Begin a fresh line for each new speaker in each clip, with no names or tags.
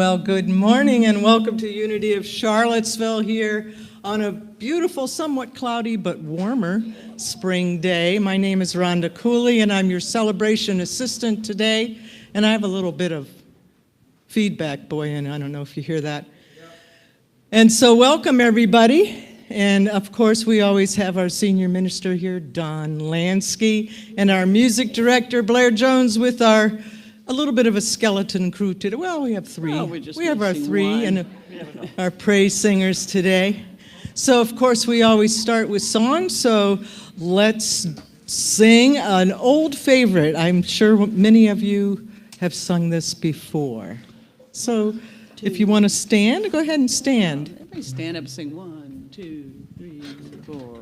Well, good morning and welcome to Unity of Charlottesville here on a beautiful, somewhat cloudy but warmer spring day. My name is Rhonda Cooley and I'm your celebration assistant today. And I have a little bit of feedback, boy, and I don't know if you hear that. And so welcome everybody. And of course, we always have our senior minister here, Don Lansky, and our music director, Blair Jones, with a little bit of a skeleton crew today. Well, we have three.
Oh,
we have our three and our praise singers today. So, of course, we always start with songs. So let's sing an old favorite. I'm sure many of you have sung this before. So if you want to stand, go ahead and stand.
Everybody stand up and sing 1, 2, 3, 4.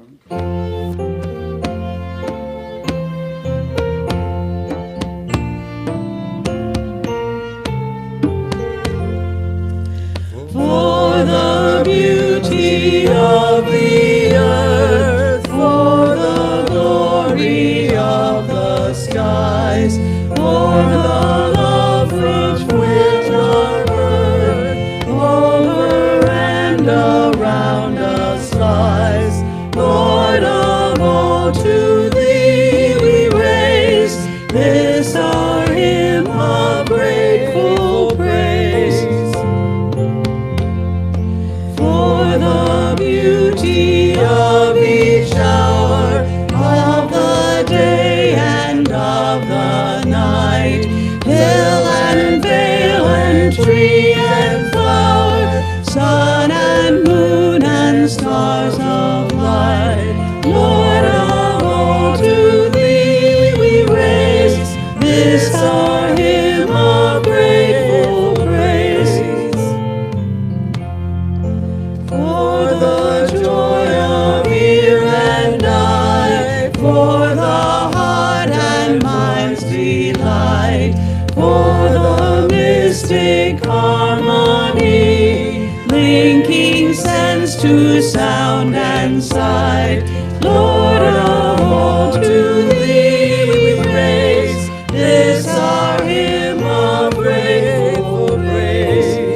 For the beauty of the earth, for the glory of the skies, for the love which with our birth over and around us lies. Lord of all, to thee we raise this our hymn of grateful praise. For the beauty of each hour of the day and of the night, hill and vale and tree and flower, sun and moon and stars of light. Lord of all, to thee we raise this our hymn of grateful praise. For the joy of ear and eye, for the heart and mind's delight, for the mystic harmony, linking sense to sound and sight. Lord of all, to thee we raise this our hymn of grateful praise.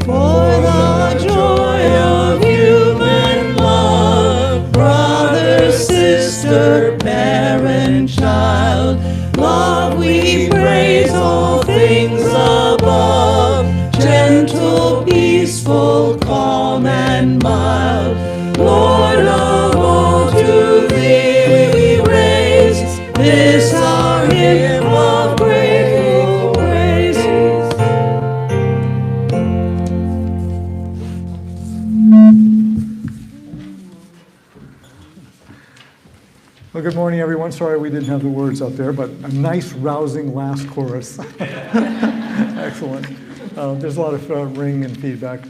For the joy of human love, brother, sister, parent, child, love we praise all things above, gentle, peaceful, calm, and mild. Lord of all, to thee we raise this our hymn of grateful praises.
Well, good morning, everyone. Sorry we didn't have the words up there, but a nice, rousing last chorus. Excellent. There's a lot of ring and feedback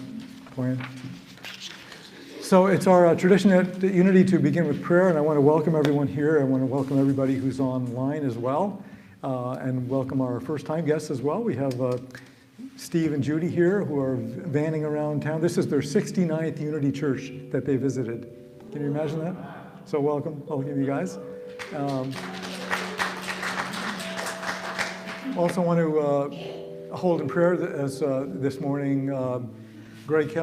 playing. So it's our tradition at Unity to begin with prayer, and I want to welcome everyone here. I want to welcome everybody who's online as well, and welcome our first-time guests as well. We have Steve and Judy here who are vanning around town. This is their 69th Unity Church that they visited. Can you imagine that? So welcome, all of you guys. Also want to hold in prayer as this morning, Greg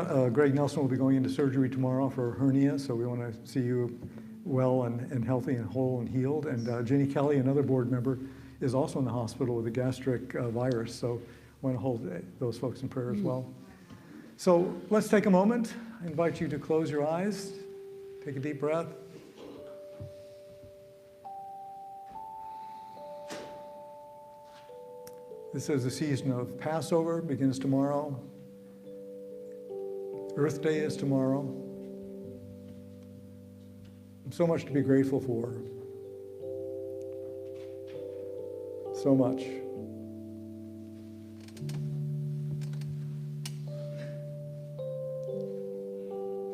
Nelson will be going into surgery tomorrow for hernia, so we want to see you well and healthy and whole and healed. And Jenny Kelly, another board member, is also in the hospital with a gastric virus, so I want to hold those folks in prayer as well. So let's take a moment. I invite you to close your eyes, take a deep breath. This is the season of Passover, begins tomorrow. Earth Day is tomorrow. So much to be grateful for. So much.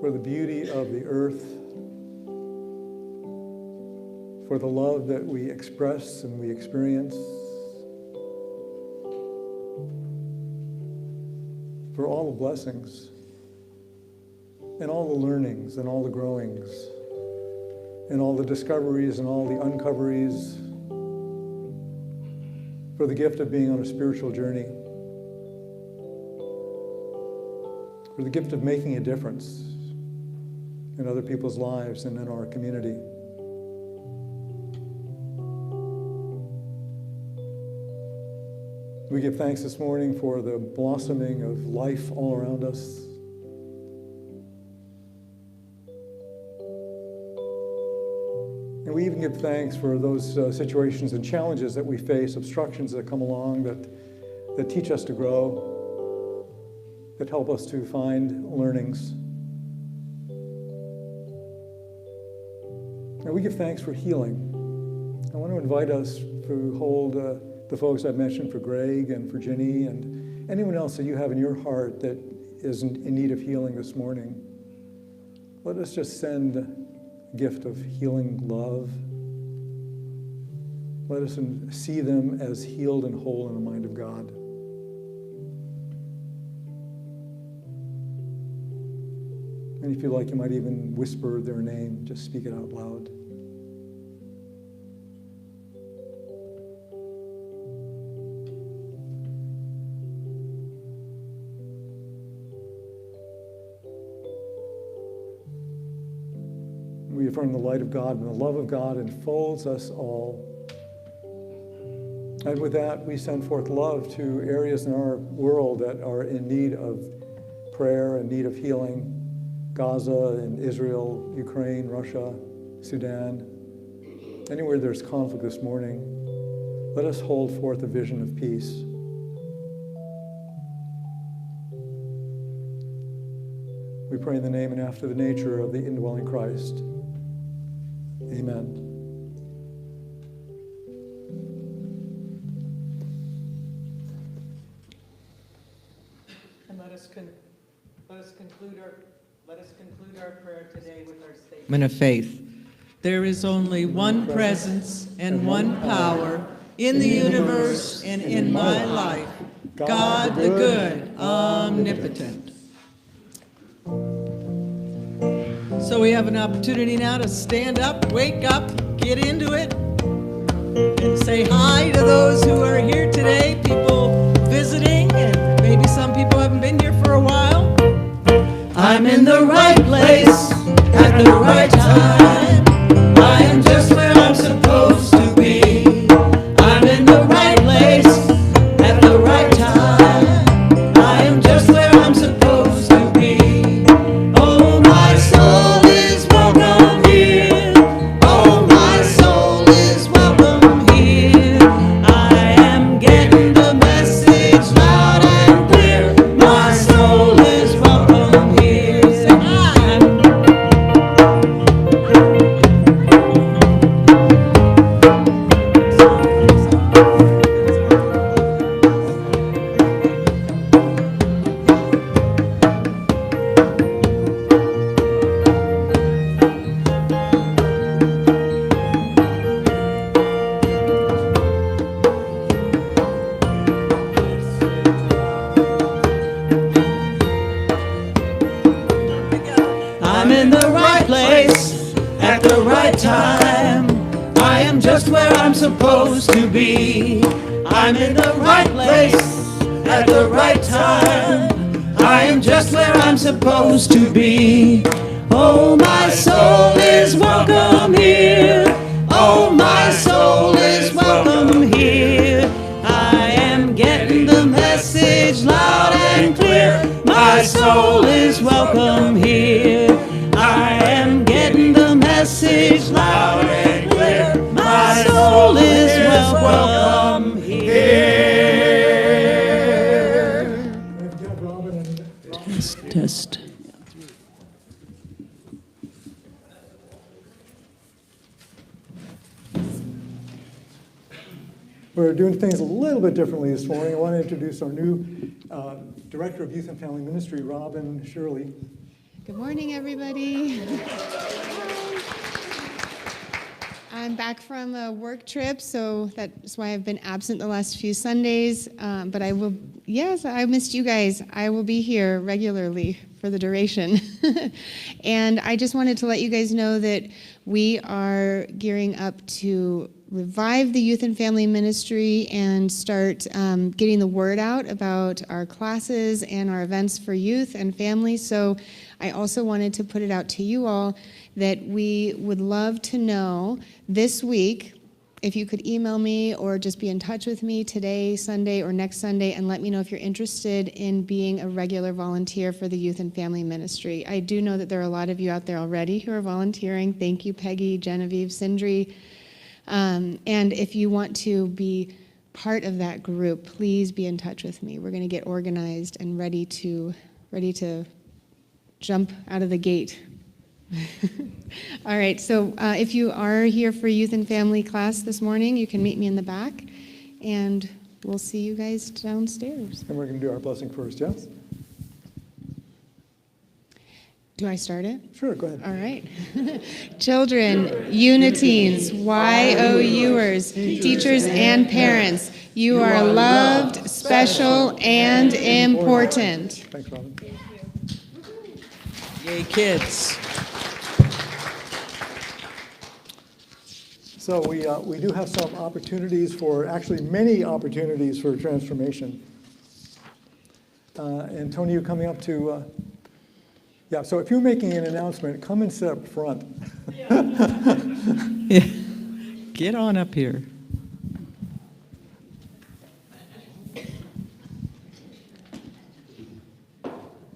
for the beauty of the earth, for the love that we express and we experience, for all the blessings and all the learnings and all the growings and all the discoveries and all the uncoveries, for the gift of being on a spiritual journey, for the gift of making a difference in other people's lives and in our community. We give thanks this morning for the blossoming of life all around us. And we even give thanks for those situations and challenges that we face, obstructions that come along that teach us to grow, that help us to find learnings. And we give thanks for healing. I want to invite us to hold the folks I've mentioned, for Greg and for Ginny and anyone else that you have in your heart that is in need of healing this morning. Let us just send a gift of healing love. Let us see them as healed and whole in the mind of God. And if you like, you might even whisper their name, just speak it out loud. We affirm the light of God and the love of God enfolds us all. And with that, we send forth love to areas in our world that are in need of prayer and need of healing. Gaza and Israel, Ukraine, Russia, Sudan. Anywhere there's conflict this morning, let us hold forth a vision of peace. We pray in the name and after the nature of the indwelling Christ. Amen.
And let us conclude our prayer today with our statement of faith. There is only one presence and one power in the universe and in my life, God the good, omnipotent. So we have an opportunity now to stand up, wake up, get into it, and say hi to those who are here today, people visiting, and maybe some people haven't been here for a while. I'm in the right place at the right time. I am just where I'm supposed to be. I'm in the right place at the right time. I am just where I'm supposed to be. Oh, my soul is welcome here. Oh, my soul is welcome here. I am getting the message loud and clear. My soul is welcome here. Say hi. I'm in the right place at the right time. I am just where I'm supposed to be. I'm in the right place at the right time. I am just where I'm supposed to be. Oh, my soul is welcome here. Oh, my soul is welcome here. I am getting the message loud and clear. My soul is welcome here. I am getting the message loud and clear. My soul is welcome here. Test.
We're doing things a little bit differently this morning. I want to introduce our new Director of Youth and Family Ministry, Robin Shirley.
Good morning, everybody. I'm back from a work trip, so that's why I've been absent the last few Sundays. But I will, yes, I missed you guys. I will be here regularly for the duration. And I just wanted to let you guys know that we are gearing up to revive the youth and family ministry and start getting the word out about our classes and our events for youth and families. So I also wanted to put it out to you all that we would love to know this week if you could email me or just be in touch with me today, Sunday, or next Sunday, and let me know if you're interested in being a regular volunteer for the youth and family ministry. I do know that there are a lot of you out there already who are volunteering. Thank you, Peggy, Genevieve, Sindri. And if you want to be part of that group, please be in touch with me. We're going to get organized and ready to jump out of the gate. All right, so if you are here for youth and family class this morning, you can meet me in the back, and we'll see you guys downstairs.
And we're going to do our blessing first, yes?
Do I start it?
Sure, go ahead.
All right. Children, Uniteens, YOUers, teachers and parents, you are loved, special, and important.
Thanks, Robin.
Yay, kids.
So we do have some opportunities for, actually many opportunities for transformation. And Tony, you coming up to, yeah, so if you're making an announcement, come and sit up front.
Yeah. Get on up here.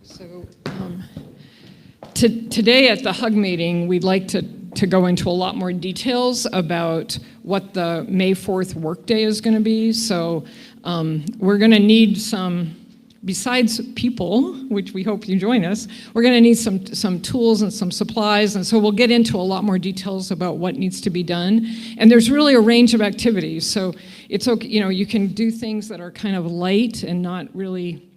So today at the HUG meeting, we'd like to go into a lot more details about what the May 4th workday is going to be. So we're going to need some, besides people, which we hope you join us, we're going to need some tools and some supplies, and so we'll get into a lot more details about what needs to be done. And there's really a range of activities, so it's okay, you can do things that are kind of light and not really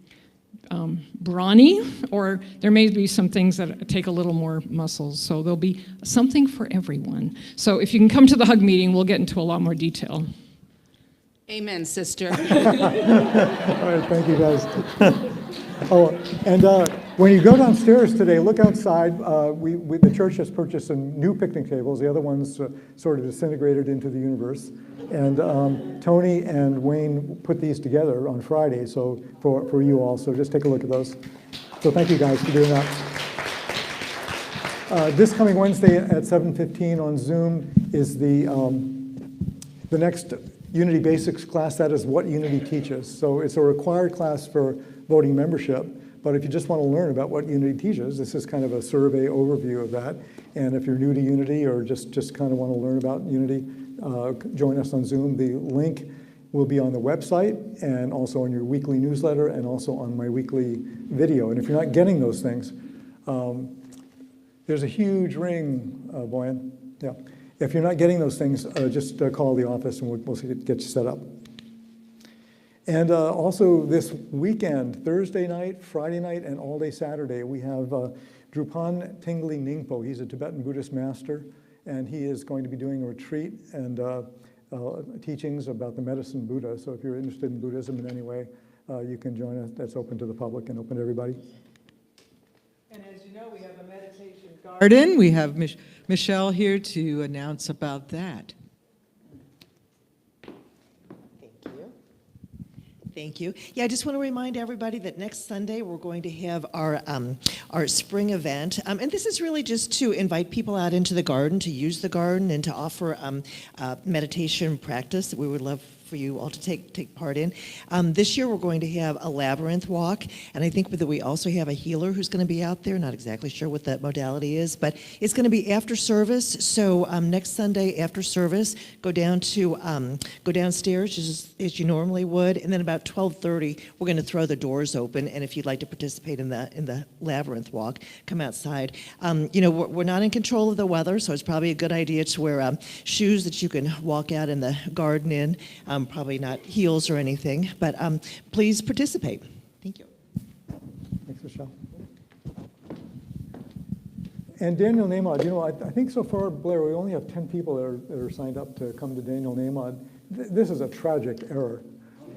brawny, or there may be some things that take a little more muscles, so there'll be something for everyone. So if you can come to the HUG meeting, we'll get into a lot more detail.
Amen, sister.
All right, thank you, guys. Oh, and when you go downstairs today, look outside. The church has purchased some new picnic tables. The other ones sort of disintegrated into the universe. And Tony and Wayne put these together on Friday, so for you all. So just take a look at those. So thank you guys for doing that. This coming Wednesday at 7:15 on Zoom is the next Unity Basics class. That is what Unity teaches. So it's a required class for voting membership, but if you just want to learn about what Unity teaches, this is kind of a survey overview of that. And if you're new to Unity or just kind of want to learn about Unity, join us on Zoom. The link will be on the website and also on your weekly newsletter and also on my weekly video. And if you're not getting those things, there's a huge ring, Boyan. Yeah. If you're not getting those things, just call the office and we'll get you set up. And also this weekend, Thursday night, Friday night, and all day Saturday, we have Drupan Tingli Ningpo. He's a Tibetan Buddhist master, and he is going to be doing a retreat and teachings about the medicine Buddha. So if you're interested in Buddhism in any way, you can join us. That's open to the public and open to everybody.
And as you know, we have a meditation garden. We have Michelle here to announce about that.
Thank you. Yeah, I just want to remind everybody that next Sunday we're going to have our spring event. And this is really just to invite people out into the garden, to use the garden, and to offer meditation practice that we would love for you all to take part in. This year we're going to have a labyrinth walk, and I think that we also have a healer who's going to be out there. Not exactly sure what that modality is, but it's going to be after service. So next Sunday after service, go downstairs as you normally would, and then about 12:30 we're going to throw the doors open. And if you'd like to participate in the labyrinth walk, come outside. We're not in control of the weather, so it's probably a good idea to wear shoes that you can walk out in the garden in. Probably not heels or anything, but please participate. Thank you.
Thanks, Michelle. And Daniel Nahmod, you know, I think so far, Blair, we only have 10 people that are signed up to come to Daniel Nahmod. This is a tragic error.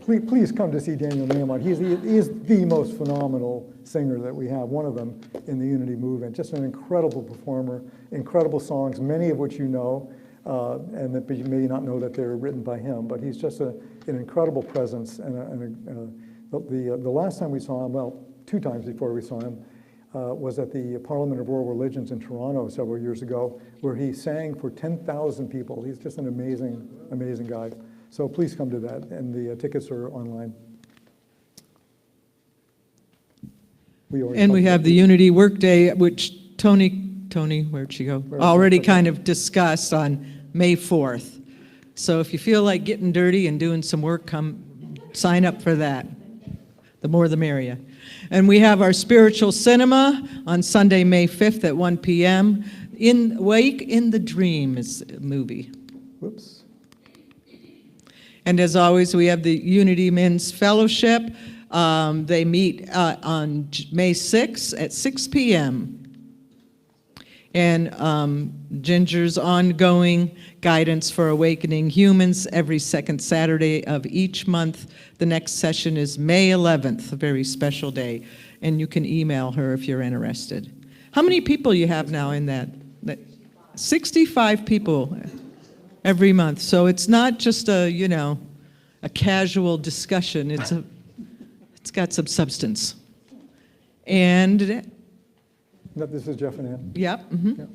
Please come to see Daniel Nahmod. He is the most phenomenal singer that we have, one of them in the Unity movement. Just an incredible performer, incredible songs, many of which you know, and that you may not know that they're written by him, but he's just an incredible presence. The last time we saw him, well, 2 times before we saw him, was at the Parliament of World Religions in Toronto several years ago, where he sang for 10,000 people. He's just an amazing, amazing guy. So please come to that, and the tickets are online.
And we have the Unity Workday, which Tony, where'd she go? Already kind of discussed on May 4th. So if you feel like getting dirty and doing some work, come sign up for that. The more the merrier. And we have our spiritual cinema on Sunday, May 5th at 1 p.m. Wake in the Dream is a movie.
Whoops.
And as always, we have the Unity Men's Fellowship. They meet on May 6th at 6 p.m. And Ginger's ongoing guidance for awakening humans every second Saturday of each month. The next session is May 11th, a very special day. And you can email her if you're interested. How many people you have now in that? 65 people every month. So it's not just a casual discussion. It's got some substance. And
This is Jeff and Ann.
yep.
Yep.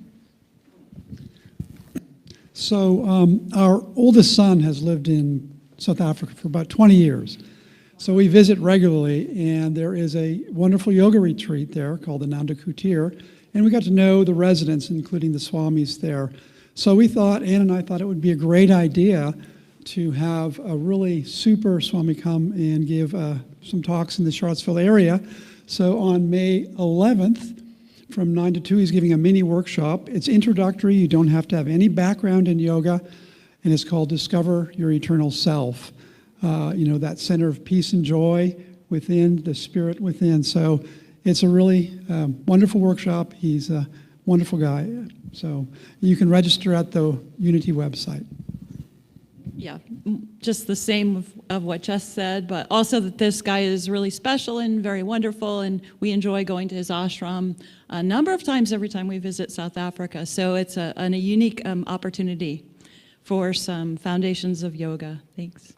So our oldest son has lived in South Africa for about 20 years. So we visit regularly, and there is a wonderful yoga retreat there called Ananda Kutir, and we got to know the residents, including the swamis there. So we thought, Ann and I thought it would be a great idea to have a really super swami come and give some talks in the Charlottesville area. So on May 11th, from 9 to 2, he's giving a mini workshop. It's introductory. You don't have to have any background in yoga, and it's called Discover Your Eternal Self. That center of peace and joy within, the spirit within. So it's a really wonderful workshop. He's a wonderful guy. So you can register at the Unity website.
Yeah, just the same of what Jess said, but also that this guy is really special and very wonderful, and we enjoy going to his ashram a number of times every time we visit South Africa. So it's a unique opportunity for some foundations of yoga. Thanks.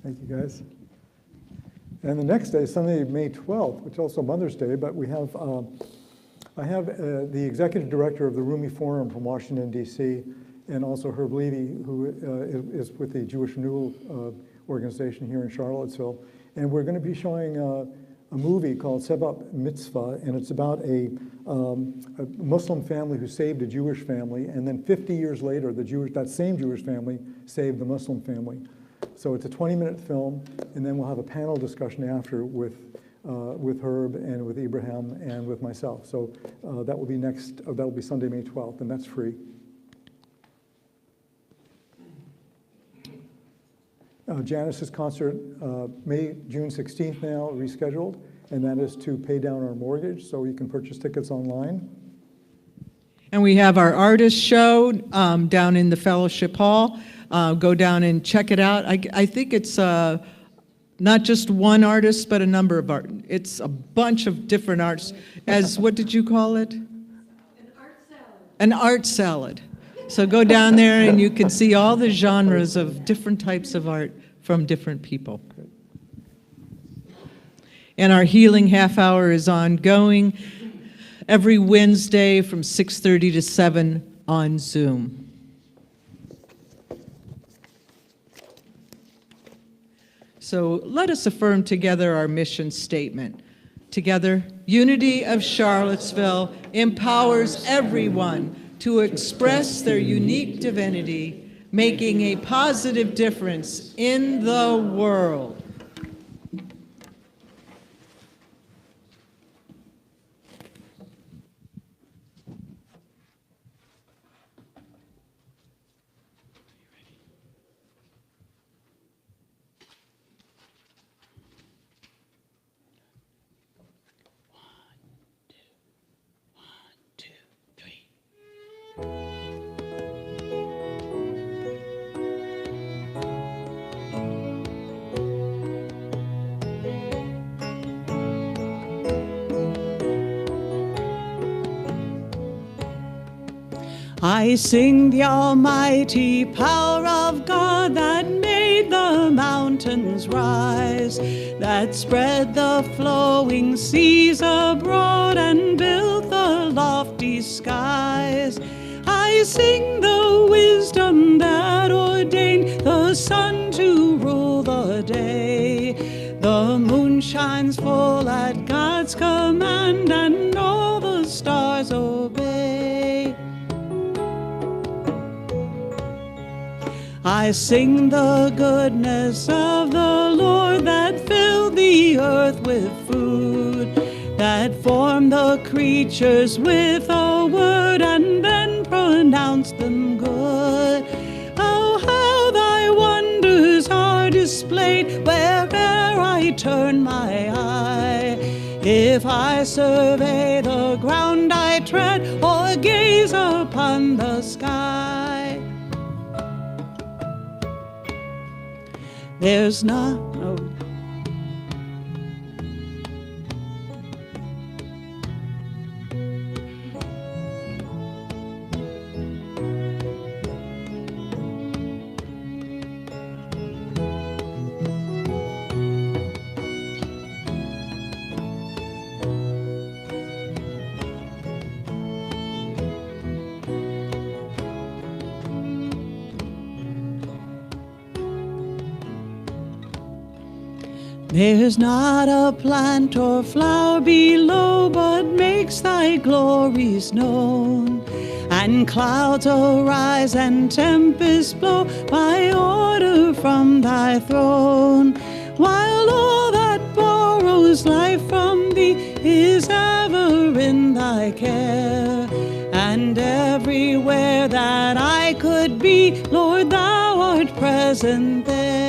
Thank you, guys. And the next day, Sunday, May 12th, which is also Mother's Day, but we have, I have the executive director of the Rumi Forum from Washington, D.C., and also Herb Levy, who is with the Jewish Renewal Organization here in Charlottesville. And we're going to be showing a movie called Sebab Mitzvah, and it's about a Muslim family who saved a Jewish family, and then 50 years later, that same Jewish family saved the Muslim family. So it's a 20-minute film, and then we'll have a panel discussion after with Herb and with Ibrahim and with myself. So that will be Sunday, May 12th, and that's free. Janice's concert, June 16th now, rescheduled, and that is to pay down our mortgage, so you can purchase tickets online.
And we have our artist show down in the Fellowship Hall. Go down and check it out. I think it's not just one artist, but a number of art. It's a bunch of different arts. What did you call it? An art salad. An art salad. So go down there and you can see all the genres of different types of art from different people. And our healing half hour is ongoing every Wednesday from 6:30 to 7 on Zoom. So let us affirm together our mission statement. Together, Unity of Charlottesville empowers everyone to express their unique divinity, making a positive difference in the world.
I sing the almighty power of God that made the mountains rise, that spread the flowing seas abroad and built the lofty skies. I sing the wisdom that ordained the sun to rule the day. The moon shines full at God's command, and all the stars obey. I sing the goodness of the Lord that filled the earth with food, that formed the creatures with a word and then pronounced them good. Oh, how thy wonders are displayed where'er I turn my eye. If I survey the ground I tread or gaze upon the sky, there's not no There's not a plant or flower below, but makes thy glories known. And clouds arise and tempests blow by order from thy throne. While all that borrows life from thee is ever in thy care. And everywhere that I could be, Lord, thou art present there.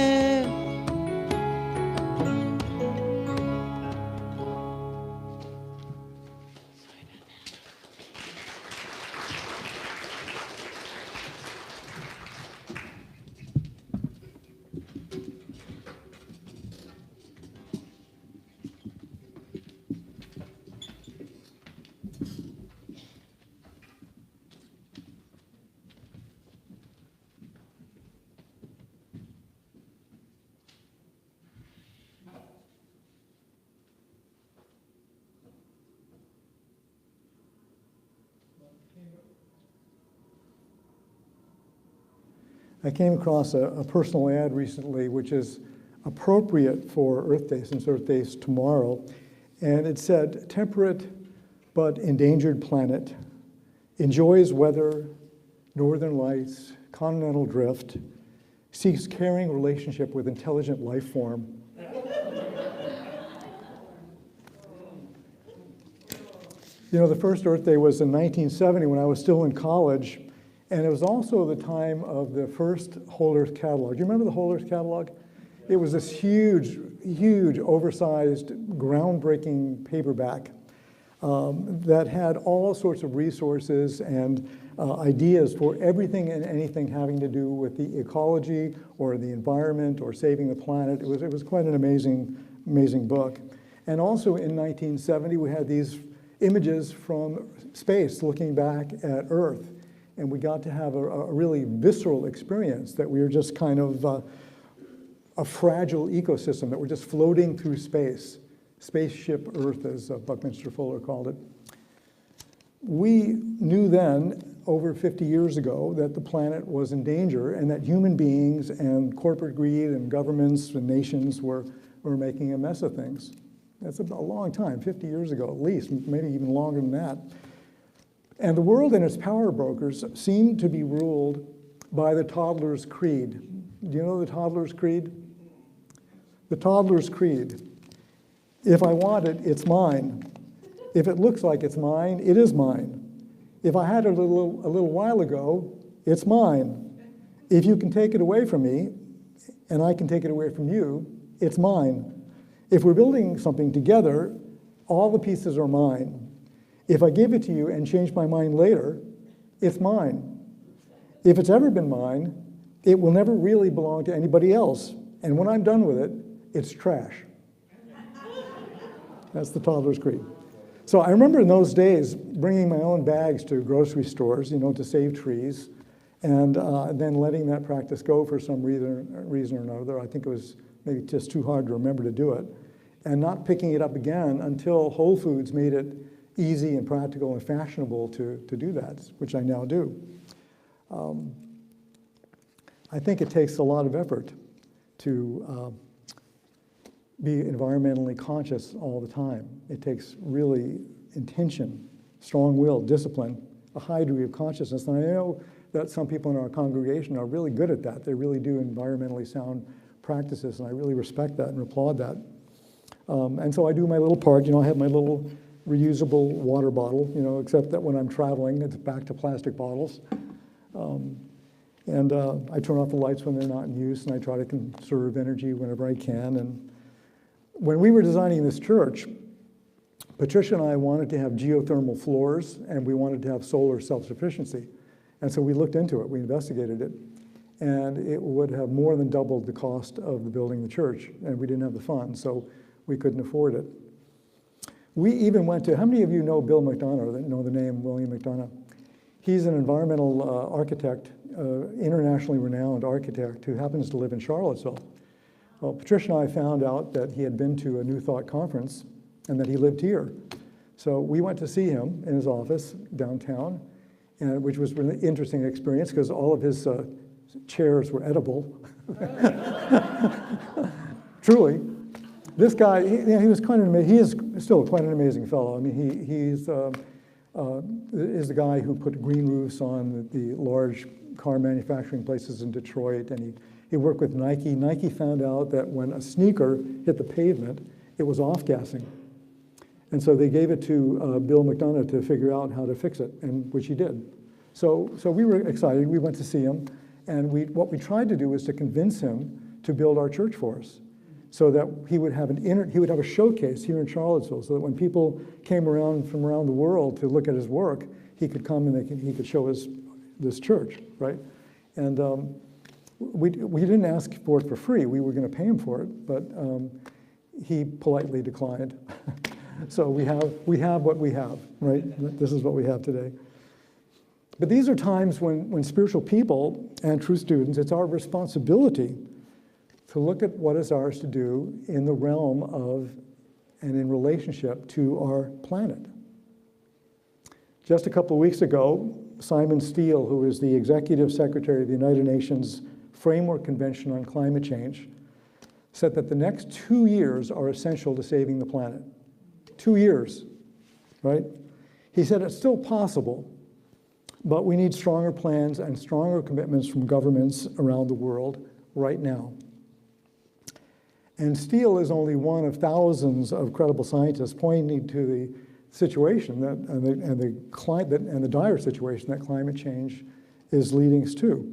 I came across a personal ad recently, which is appropriate for Earth Day, since Earth Day is tomorrow. And it said, temperate but endangered planet, enjoys weather, northern lights, continental drift, seeks caring relationship with intelligent life form. You know, the first Earth Day was in 1970 when I was still in college. And it was also the time of the first Whole Earth Catalog. Do you remember the Whole Earth Catalog? It was this huge, huge, oversized, groundbreaking paperback that had all sorts of resources and ideas for everything and anything having to do with the ecology or the environment or saving the planet. It was quite an amazing book. And also in 1970, we had these images from space looking back at Earth. And we got to have a really visceral experience that we were just kind of a fragile ecosystem, that we're just floating through space. Spaceship Earth, as Buckminster Fuller called it. We knew then, over 50 years ago, that the planet was in danger and that human beings and corporate greed and governments and nations were making a mess of things. That's a long time, 50 years ago at least, maybe even longer than that. And the world and its power brokers seem to be ruled by the toddler's creed. Do you know the toddler's creed? The toddler's creed. If I want it, it's mine. If it looks like it's mine, it is mine. If I had it a little while ago, it's mine. If you can take it away from me, and I can take it away from you, it's mine. If we're building something together, all the pieces are mine. If I give it to you and change my mind later, it's mine. If it's ever been mine, it will never really belong to anybody else. And when I'm done with it, it's trash. That's the toddler's creed. So I remember in those days bringing my own bags to grocery stores, to save trees, and then letting that practice go for some reason or another. I think it was maybe just too hard to remember to do it, and not picking it up again until Whole Foods made it easy and practical and fashionable to do that, which I now do. I think it takes a lot of effort to be environmentally conscious all the time. It takes really intention, strong will, discipline, a high degree of consciousness. And I know that some people in our congregation are really good at that. They really do environmentally sound practices, and I really respect that and applaud that. And so I do my little part. I have my little reusable water bottle, except that when I'm traveling, it's back to plastic bottles. And I turn off the lights when they're not in use, and I try to conserve energy whenever I can. And when we were designing this church, Patricia and I wanted to have geothermal floors, and we wanted to have solar self-sufficiency. And so we looked into it, we investigated it, and it would have more than doubled the cost of the building the church, and we didn't have the funds, so we couldn't afford it. We even went to, how many of you know Bill McDonough, that know the name William McDonough? He's an environmental architect, internationally renowned architect who happens to live in Charlottesville. Well, Patricia and I found out that he had been to a New Thought conference and that he lived here. So we went to see him in his office downtown, which was an interesting experience because all of his chairs were edible. Truly. This guy, he was quite an amazing, he is still quite an amazing fellow. I mean, he's is the guy who put green roofs on the large car manufacturing places in Detroit, and he worked with Nike. Nike found out that when a sneaker hit the pavement, it was off-gassing. And so they gave it to Bill McDonough to figure out how to fix it, and which he did. So we were excited. We went to see him, and what we tried to do was to convince him to build our church for us, so that he would have a showcase here in Charlottesville, so that when people came around from around the world to look at his work, he could come and he could show us this church, right? And we didn't ask for it for free. We were going to pay him for it, but he politely declined. So we have what we have, right? This is what we have today. But these are times when spiritual people and true students, it's our responsibility to look at what is ours to do in the realm of and in relationship to our planet. Just a couple of weeks ago, Simon Steele, who is the Executive Secretary of the United Nations Framework Convention on Climate Change, said that the next 2 years are essential to saving the planet. 2 years, right? He said it's still possible, but we need stronger plans and stronger commitments from governments around the world right now. And Steele is only one of thousands of credible scientists pointing to the situation and the dire situation that climate change is leading us to,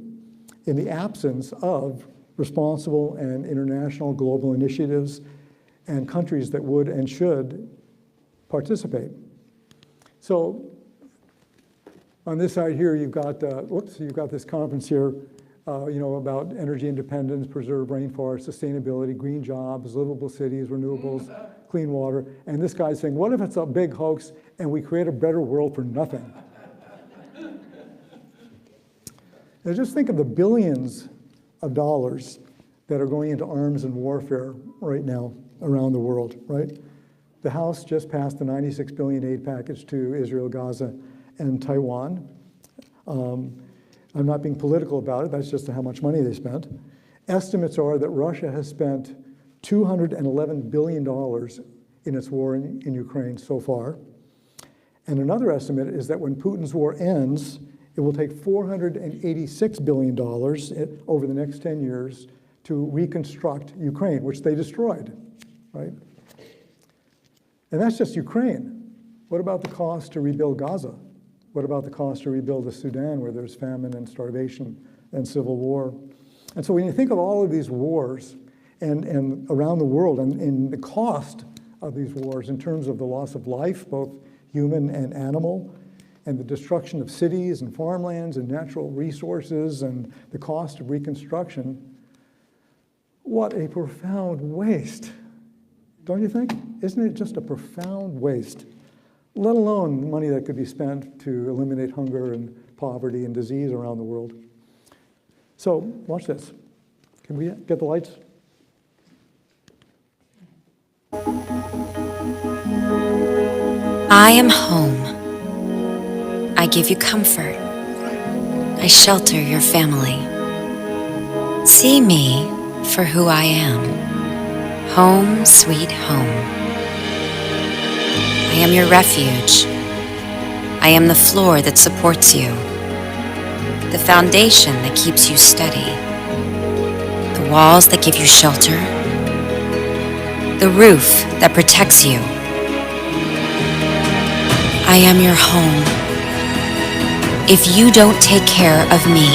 in the absence of responsible and international global initiatives and countries that would and should participate. So on this side here, you've got this conference here, about energy independence, preserve rainforests, sustainability, green jobs, livable cities, renewables, clean water. And this guy's saying, what if it's a big hoax and we create a better world for nothing? Now just think of the billions of dollars that are going into arms and warfare right now around the world, right? The House just passed the $96 billion aid package to Israel, Gaza, and Taiwan. I'm not being political about it, that's just how much money they spent. Estimates are that Russia has spent $211 billion in its war in Ukraine so far. And another estimate is that when Putin's war ends, it will take $486 billion over the next 10 years to reconstruct Ukraine, which they destroyed, right? And that's just Ukraine. What about the cost to rebuild Gaza? What about the cost to rebuild the Sudan, where there's famine and starvation and civil war? And so when you think of all of these wars and around the world and the cost of these wars in terms of the loss of life, both human and animal, and the destruction of cities and farmlands and natural resources and the cost of reconstruction, what a profound waste. Don't you think? Isn't it just a profound waste let alone money that could be spent to eliminate hunger and poverty and disease around the world. So watch this. Can we get the lights?
I am home. I give you comfort. I shelter your family. See me for who I am. Home, sweet home. I am your refuge. I am the floor that supports you, the foundation that keeps you steady, the walls that give you shelter, the roof that protects you. I am your home. If you don't take care of me,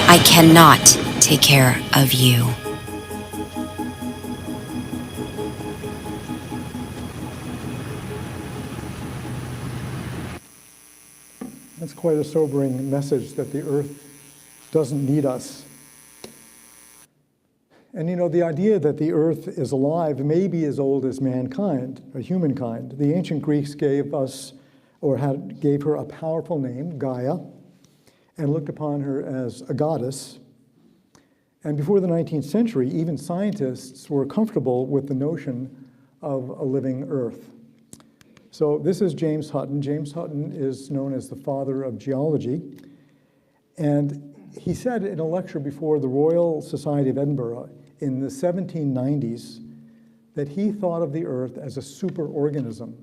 I cannot take care of you.
That's quite a sobering message that the earth doesn't need us. And you know, the idea that the earth is alive may be as old as mankind, or humankind. The ancient Greeks gave us, or gave her a powerful name, Gaia, and looked upon her as a goddess. And before the 19th century, even scientists were comfortable with the notion of a living earth. So this is James Hutton. James Hutton is known as the father of geology. And he said in a lecture before the Royal Society of Edinburgh in the 1790s that he thought of the earth as a superorganism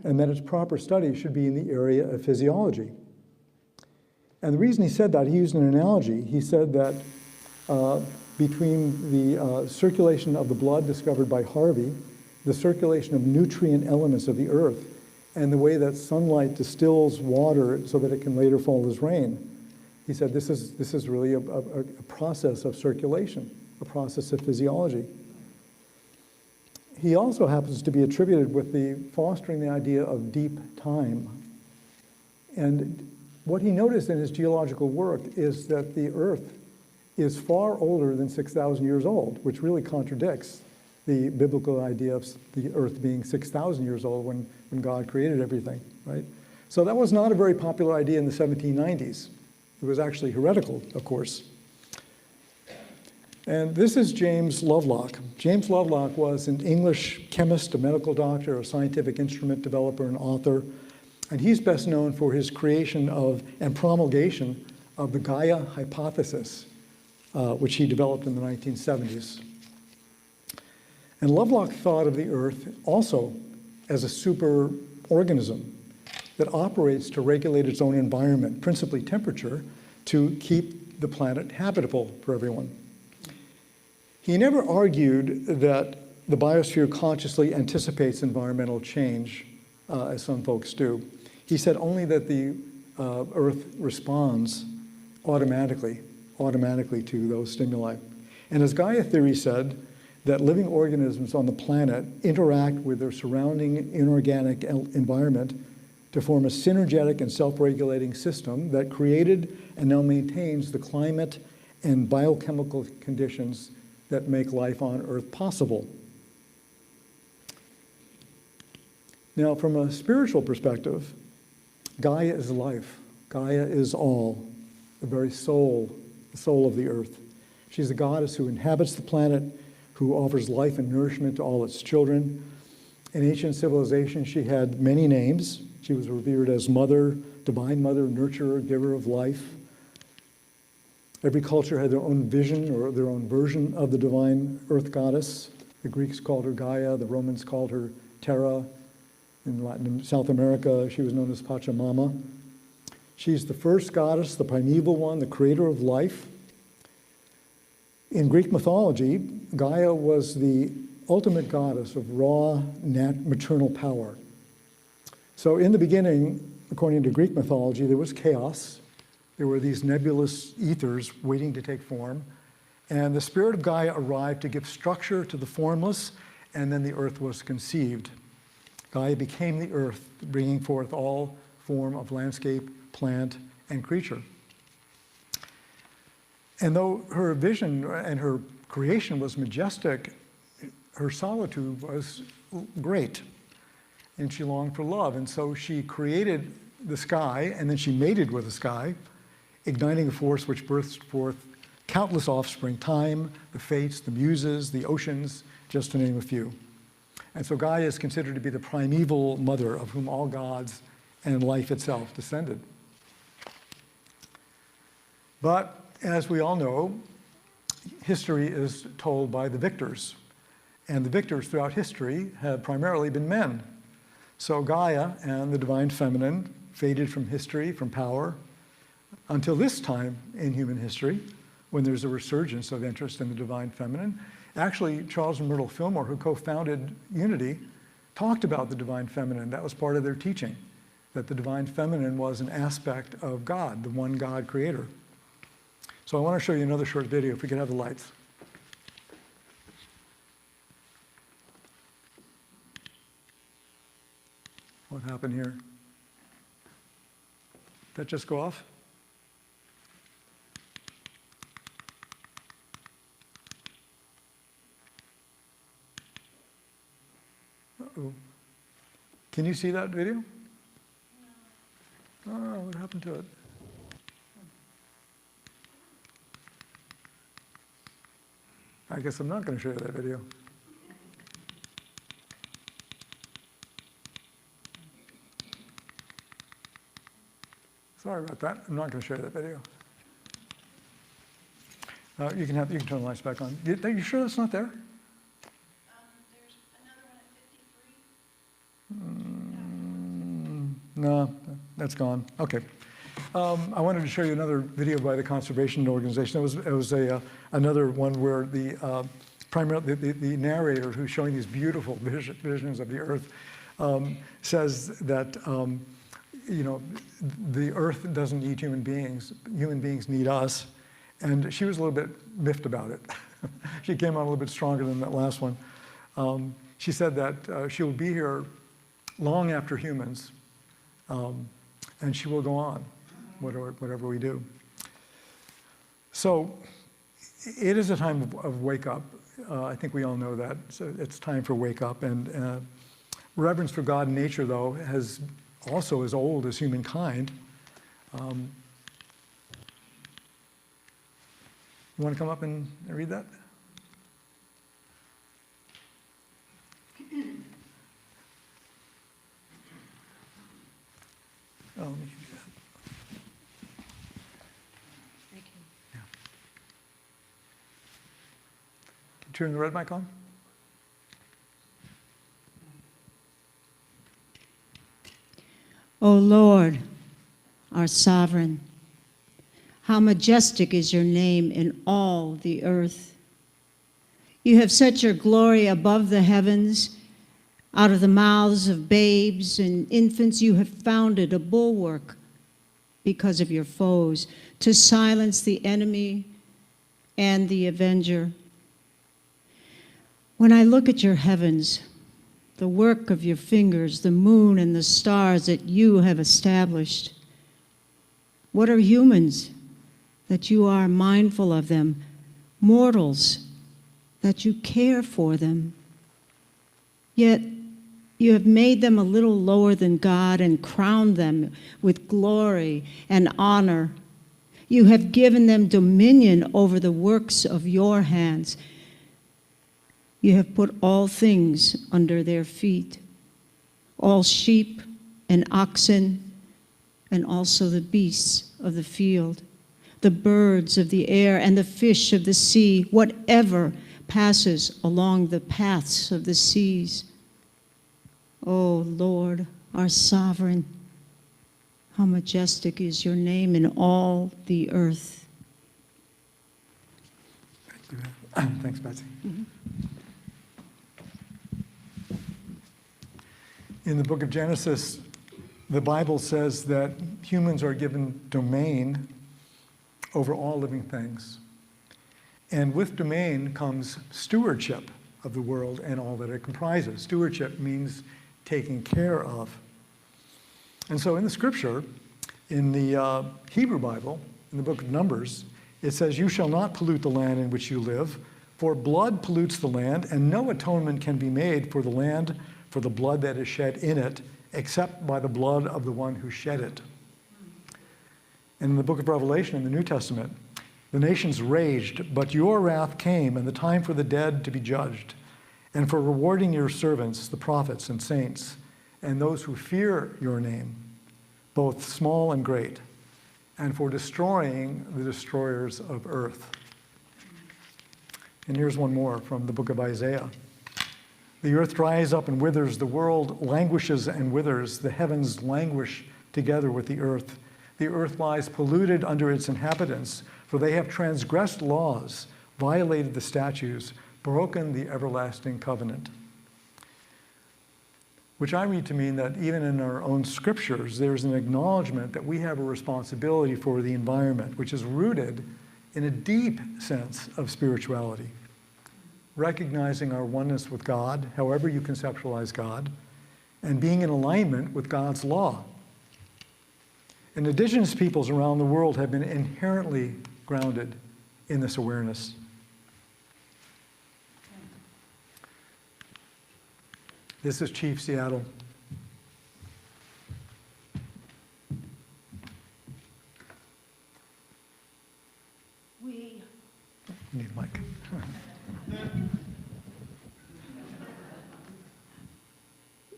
and that its proper study should be in the area of physiology. And the reason he said that, he used an analogy. He said that between the circulation of the blood discovered by Harvey, the circulation of nutrient elements of the earth, and the way that sunlight distills water so that it can later fall as rain, he said this is really a process of circulation, a process of physiology. He also happens to be attributed with the fostering the idea of deep time. And what he noticed in his geological work is that the earth is far older than 6,000 years old, which really contradicts the biblical idea of the earth being 6,000 years old when God created everything, right? So that was not a very popular idea in the 1790s. It was actually heretical, of course. And this is James Lovelock. James Lovelock was an English chemist, a medical doctor, a scientific instrument developer, and author. And he's best known for his creation of and promulgation of the Gaia hypothesis, which he developed in the 1970s. And Lovelock thought of the Earth also as a superorganism that operates to regulate its own environment, principally temperature, to keep the planet habitable for everyone. He never argued that the biosphere consciously anticipates environmental change, as some folks do. He said only that the Earth responds automatically to those stimuli. And as Gaia theory said, that living organisms on the planet interact with their surrounding inorganic environment to form a synergetic and self-regulating system that created and now maintains the climate and biochemical conditions that make life on Earth possible. Now, from a spiritual perspective, Gaia is life. Gaia is all, the very soul, the soul of the Earth. She's a goddess who inhabits the planet, who offers life and nourishment to all its children. In ancient civilization, she had many names. She was revered as Mother, Divine Mother, Nurturer, Giver of Life. Every culture had their own vision or their own version of the divine Earth goddess. The Greeks called her Gaia, the Romans called her Terra. In Latin and South America, she was known as Pachamama. She's the first goddess, the primeval one, the creator of life. In Greek mythology, Gaia was the ultimate goddess of raw maternal power. So in the beginning, according to Greek mythology, there was chaos. There were these nebulous ethers waiting to take form. And the spirit of Gaia arrived to give structure to the formless, and then the earth was conceived. Gaia became the earth, bringing forth all form of landscape, plant, and creature. And though her vision and her creation was majestic, her solitude was great, and she longed for love. And so she created the sky, and then she mated with the sky, igniting a force which birthed forth countless offspring: time, the fates, the muses, the oceans, just to name a few. And so Gaia is considered to be the primeval mother of whom all gods and life itself descended. But as we all know, history is told by the victors. And the victors throughout history have primarily been men. So Gaia and the divine feminine faded from history, from power, until this time in human history, when there's a resurgence of interest in the divine feminine. Actually, Charles and Myrtle Fillmore, who co-founded Unity, talked about the divine feminine. That was part of their teaching, that the divine feminine was an aspect of God, the one God creator. So I want to show you another short video, if we could have the lights. What happened here? Did that just go off? Uh-oh. Can you see that video? No. Oh, what happened to it? I guess I'm not going to show you that video. Sorry about that. I'm not going to show you that video. You can turn the lights back on. You sure that's not there?
There's another one at 53.
No, that's gone. Okay. I wanted to show you another video by the Conservation Organization. It was another one where the narrator, who's showing these beautiful visions of the Earth, says that the Earth doesn't need human beings. Human beings need us. And she was a little bit miffed about it. She came on a little bit stronger than that last one. She said that she will be here long after humans, and she will go on, whatever we do. So it is a time of wake up. I think we all know that. So it's time for wake up. And reverence for God and nature, though, has also as old as humankind. You want to come up and read that? Oh, let me do that.
Thank you.
Yeah. Can you turn the red mic on?
O Lord, our sovereign, how majestic is your name in all the earth. You have set your glory above the heavens. Out of the mouths of babes and infants you have founded a bulwark because of your foes, to silence the enemy and the avenger. When I look at your heavens, the work of your fingers, the moon and the stars that you have established, what are humans that you are mindful of them, mortals that you care for them? Yet you have made them a little lower than God and crowned them with glory and honor. You have given them dominion over the works of your hands. You have put all things under their feet, all sheep and oxen, and also the beasts of the field, the birds of the air and the fish of the sea, whatever passes along the paths of the seas. O Lord, our sovereign, how majestic is your name in all the earth.
Thanks, Betsy. In the book of Genesis, the Bible says that humans are given domain over all living things. And with domain comes stewardship of the world and all that it comprises. Stewardship means taking care of. And so in the scripture, in the Hebrew Bible, in the book of Numbers, it says, "You shall not pollute the land in which you live, For blood pollutes the land, and no atonement can be made for the land for the blood that is shed in it, except by the blood of the one who shed it. And in the book of Revelation, in the New Testament, the nations raged, but your wrath came, and the time for the dead to be judged, and for rewarding your servants, the prophets and saints, and those who fear your name, both small and great, and for destroying the destroyers of earth. And here's one more from the book of Isaiah. The earth dries up and withers, the world languishes and withers, the heavens languish together with the earth. The earth lies polluted under its inhabitants, for they have transgressed laws, violated the statutes, broken the everlasting covenant. Which I read to mean that even in our own scriptures, there's an acknowledgement that we have a responsibility for the environment, which is rooted in a deep sense of spirituality. Recognizing our oneness with God, however you conceptualize God, and being in alignment with God's law. And indigenous peoples around the world have been inherently grounded in this awareness. This is Chief Seattle.
We
Need a mic.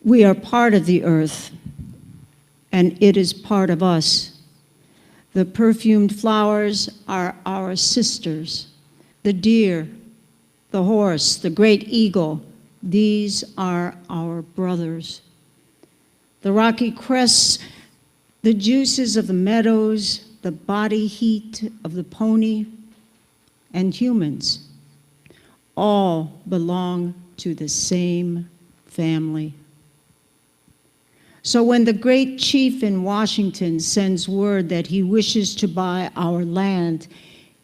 We are part of the earth, and it is part of us. The perfumed flowers are our sisters. The deer, the horse, the great eagle, these are our brothers. The rocky crests, the juices of the meadows, the body heat of the pony, and humans all belong to the same family. So when the great chief in Washington sends word that he wishes to buy our land,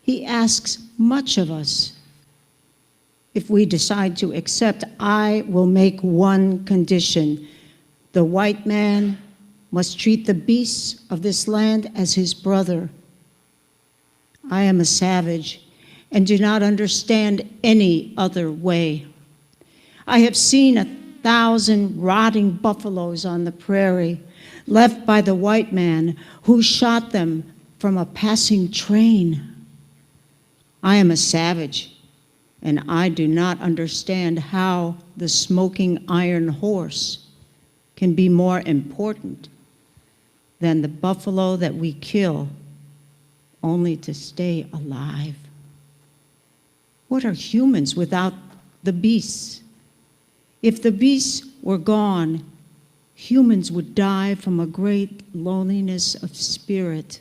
he asks much of us. If we decide to accept, I will make one condition. The white man must treat the beasts of this land as his brother. I am a savage and do not understand any other way. I have seen 1,000 rotting buffaloes on the prairie, left by the white man who shot them from a passing train. I am a savage, and I do not understand how the smoking iron horse can be more important than the buffalo that we kill only to stay alive. What are humans without the beasts? If the beasts were gone, humans would die from a great loneliness of spirit.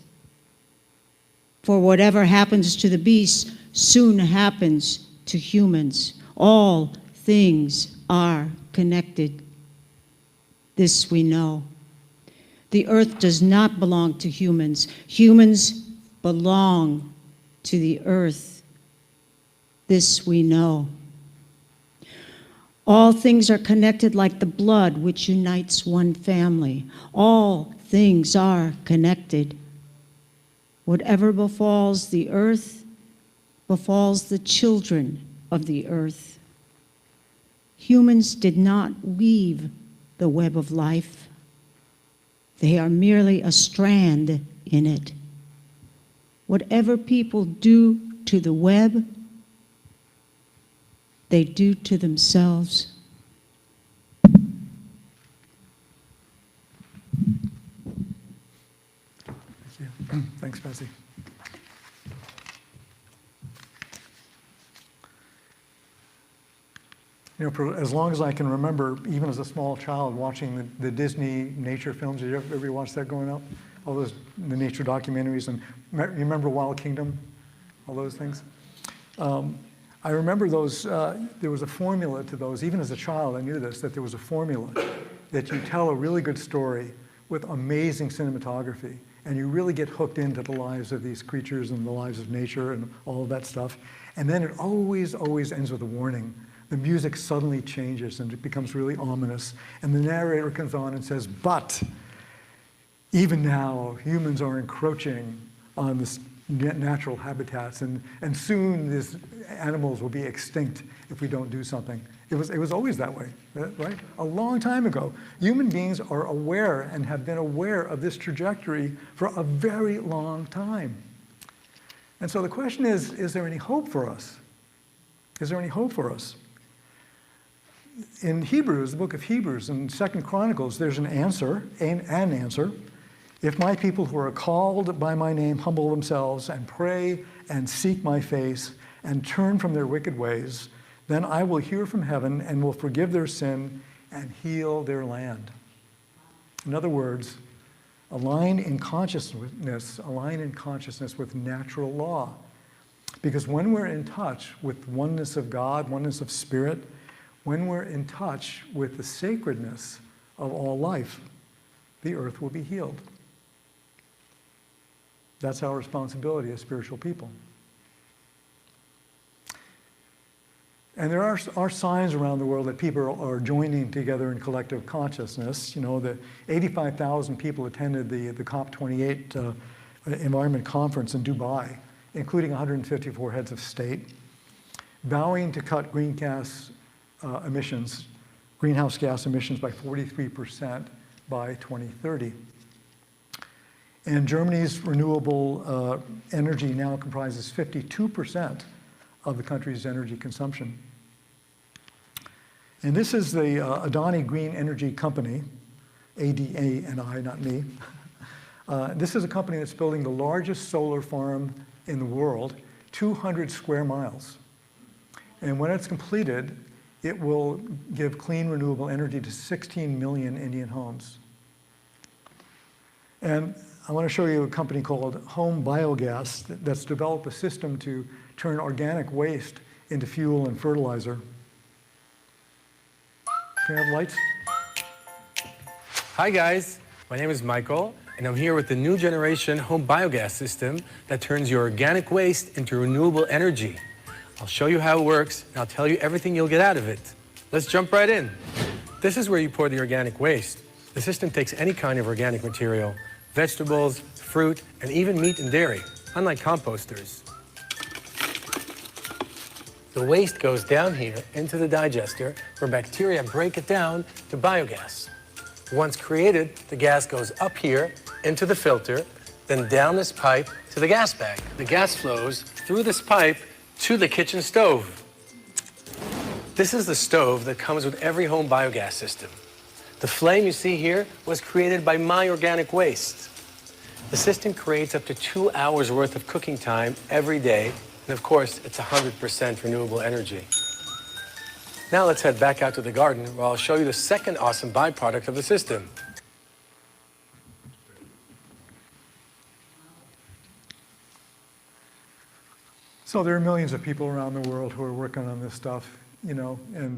For whatever happens to the beasts soon happens to humans. All things are connected. This we know. The earth does not belong to humans. Humans belong to the earth. This we know. All things are connected like the blood which unites one family. All things are connected. Whatever befalls the earth befalls the children of the earth. Humans did not weave the web of life. They are merely a strand in it. Whatever people do to the web, they do to themselves.
Thanks, Betsy. You know, for as long as I can remember, even as a small child, watching the Disney nature films. Did you ever watch that growing up? All those, the nature documentaries, and you remember Wild Kingdom? All those things? I remember those, there was a formula to those. Even as a child, I knew this, that there was a formula that you tell a really good story with amazing cinematography, and you really get hooked into the lives of these creatures and the lives of nature and all of that stuff. And then it always, always ends with a warning. The music suddenly changes and it becomes really ominous. And the narrator comes on and says, but even now, humans are encroaching on this natural habitats, and soon these animals will be extinct if we don't do something. It was always that way, right? A long time ago. Human beings are aware and have been aware of this trajectory for a very long time. And so the question is there any hope for us? Is there any hope for us? In Hebrews, the book of Hebrews, in 2 Chronicles, there's an answer. If my people who are called by my name humble themselves and pray and seek my face and turn from their wicked ways, then I will hear from heaven and will forgive their sin and heal their land. In other words, align in consciousness with natural law. Because when we're in touch with oneness of God, oneness of spirit, when we're in touch with the sacredness of all life, the earth will be healed. That's our responsibility as spiritual people. And there are signs around the world that people are joining together in collective consciousness. You know, the 85,000 people attended the COP28 environment conference in Dubai, including 154 heads of state, vowing to cut greenhouse gas emissions by 43% by 2030. And Germany's renewable energy now comprises 52% of the country's energy consumption. And this is the Adani Green Energy Company, ADA&I, not me. This is a company that's building the largest solar farm in the world, 200 square miles. And when it's completed, it will give clean renewable energy to 16 million Indian homes. And I want to show you a company called Home Biogas that's developed a system to turn organic waste into fuel and fertilizer. Can I have lights?
Hi guys, my name is Michael, and I'm here with the new generation home biogas system that turns your organic waste into renewable energy. I'll show you how it works, and I'll tell you everything you'll get out of it. Let's jump right in. This is where you pour the organic waste. The system takes any kind of organic material, vegetables, fruit, and even meat and dairy, unlike composters. The waste goes down here into the digester where bacteria break it down to biogas. Once created, the gas goes up here into the filter, then down this pipe to the gas bag. The gas flows through this pipe to the kitchen stove. This is the stove that comes with every home biogas system. The flame you see here was created by my organic waste. The system creates up to 2 hours worth of cooking time every day, and of course, it's 100% renewable energy. Now let's head back out to the garden where I'll show you the second awesome byproduct of the system.
So there are millions of people around the world who are working on this stuff, you know, and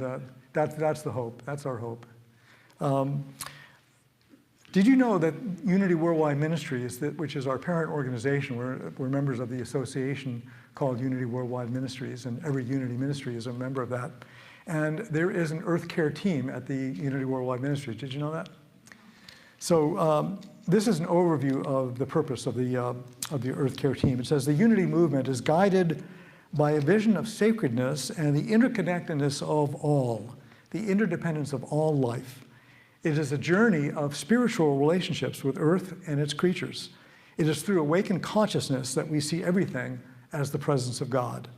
that's the hope. That's our hope. Did you know that Unity Worldwide Ministries, which is our parent organization, we're members of the association called Unity Worldwide Ministries, and every Unity ministry is a member of that. And there is an Earth Care team at the Unity Worldwide Ministries. Did you know that? So this is an overview of the purpose of the Earth Care team. It says the Unity movement is guided by a vision of sacredness and the interconnectedness of all, the interdependence of all life. It is a journey of spiritual relationships with Earth and its creatures. It is through awakened consciousness that we see everything as the presence of God.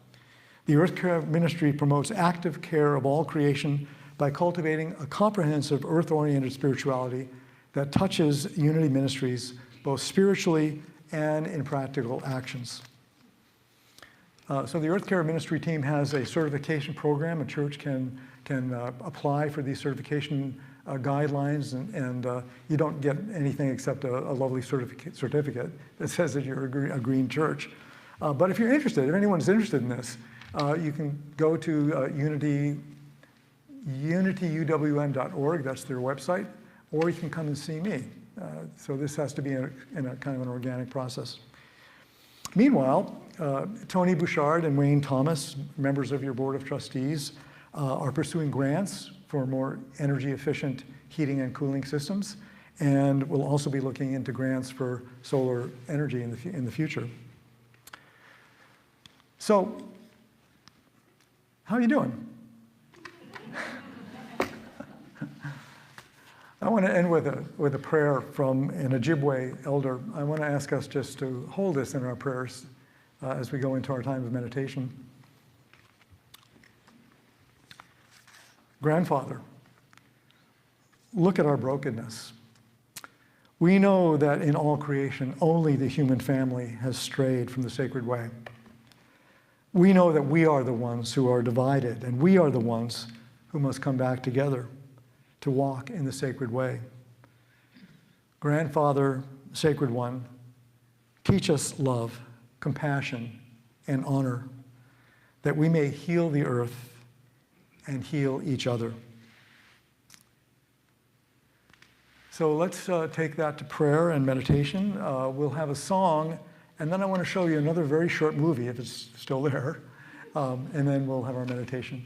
The Earth Care Ministry promotes active care of all creation by cultivating a comprehensive earth-oriented spirituality that touches Unity Ministries both spiritually and in practical actions. So the Earth Care Ministry team has a certification program. A church can apply for these certification guidelines, and you don't get anything except a lovely certificate that says that you're a green church. But if you're interested, if anyone's interested in this, you can go to unityuwm.org, that's their website, or you can come and see me. So this has to be in a kind of an organic process. Meanwhile, Tony Bouchard and Wayne Thomas, members of your board of trustees, are pursuing grants for more energy efficient heating and cooling systems, and we'll also be looking into grants for solar energy in the future. So, how are you doing? I want to end with a prayer from an Ojibwe elder. I want to ask us just to hold this in our prayers as we go into our time of meditation. Grandfather, look at our brokenness. We know that in all creation, only the human family has strayed from the sacred way. We know that we are the ones who are divided, and we are the ones who must come back together to walk in the sacred way. Grandfather, Sacred One, teach us love, compassion, and honor, that we may heal the earth and heal each other. So let's take that to prayer and meditation. We'll have a song, and then I want to show you another very short movie, if it's still there, and then we'll have our meditation.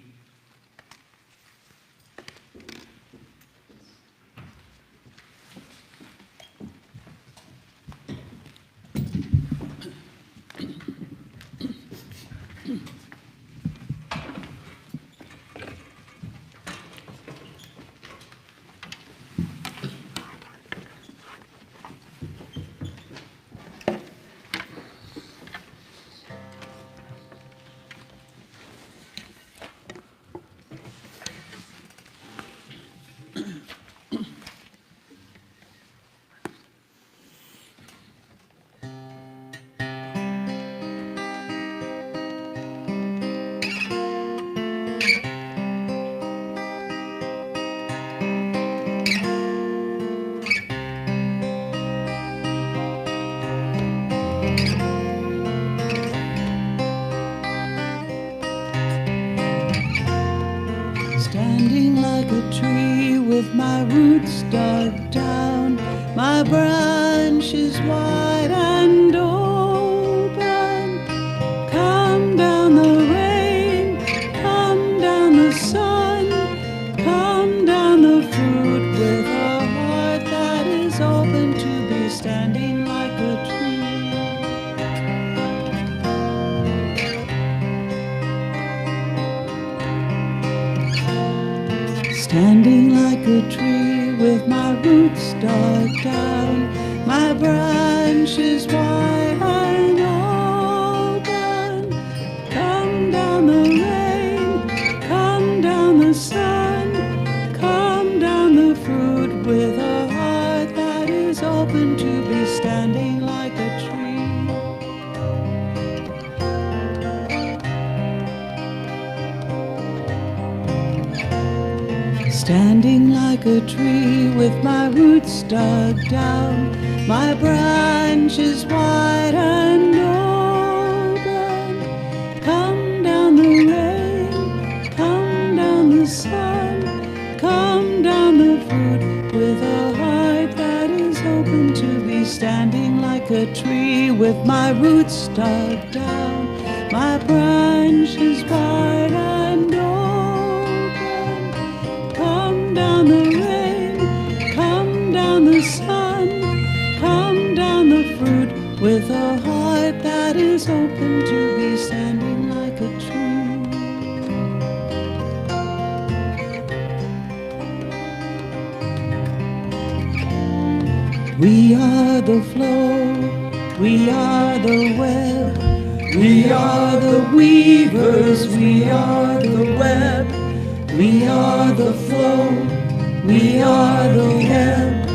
Standing like a tree with my roots dug down, my branches wide and open. Come down the rain, come down the sun, come down the fruit with a heart that is open to be standing like a tree. Standing like a tree with my roots dug down, my branches wide and open. Come down the rain, come down the sun, come down the fruit with a heart that is open to be standing like a tree. Standing like a tree with my roots dug down, my branches wide and open. Come down the rain, come down the sun, come down the fruit with a heart that is open to be standing like a tree with my roots dug down, my branches wide and open. Come down the rain, come down the sun, come down the fruit with a heart that is open to be standing like a tree. We are the flow, we are the web, we are the weavers, we are the web. We are the flow, we are the web,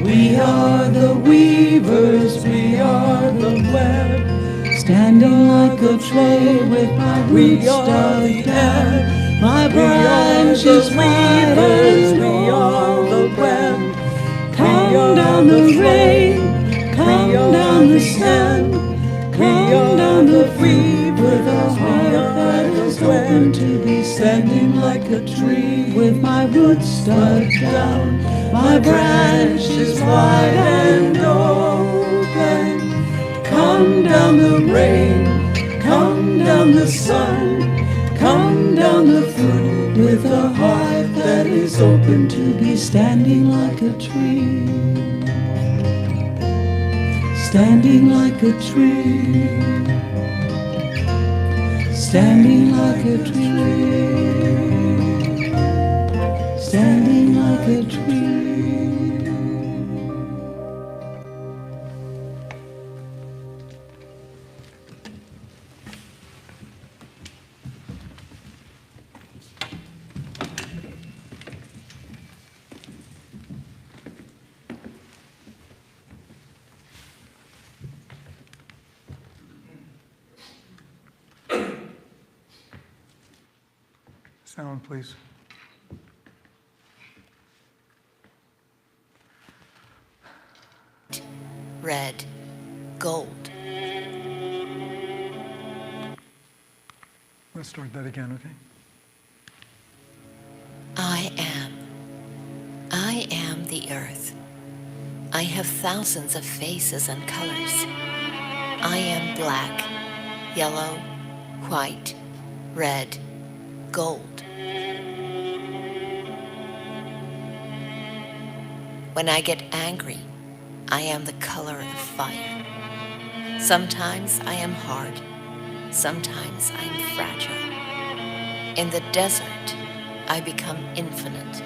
we are the weavers, we are the web. Standing like a tree with my roots dug down, my branches wide and we are the web. Come down the rain, come down the sun, come down the fruit with a heart that is open to be standing like a tree with my roots dug down, my branches wide and open. Come down the rain, come down the sun, come down the fruit with a heart that is open to be standing like a tree. Standing like a tree. standing like a tree, standing like a tree.
Sound, please.
Red, gold.
Let's start that again, okay?
I am the earth. I have thousands of faces and colors. I am black, yellow, white, red, gold. When I get angry, I am the color of fire. Sometimes I am hard, sometimes I am fragile. In the desert, I become infinite.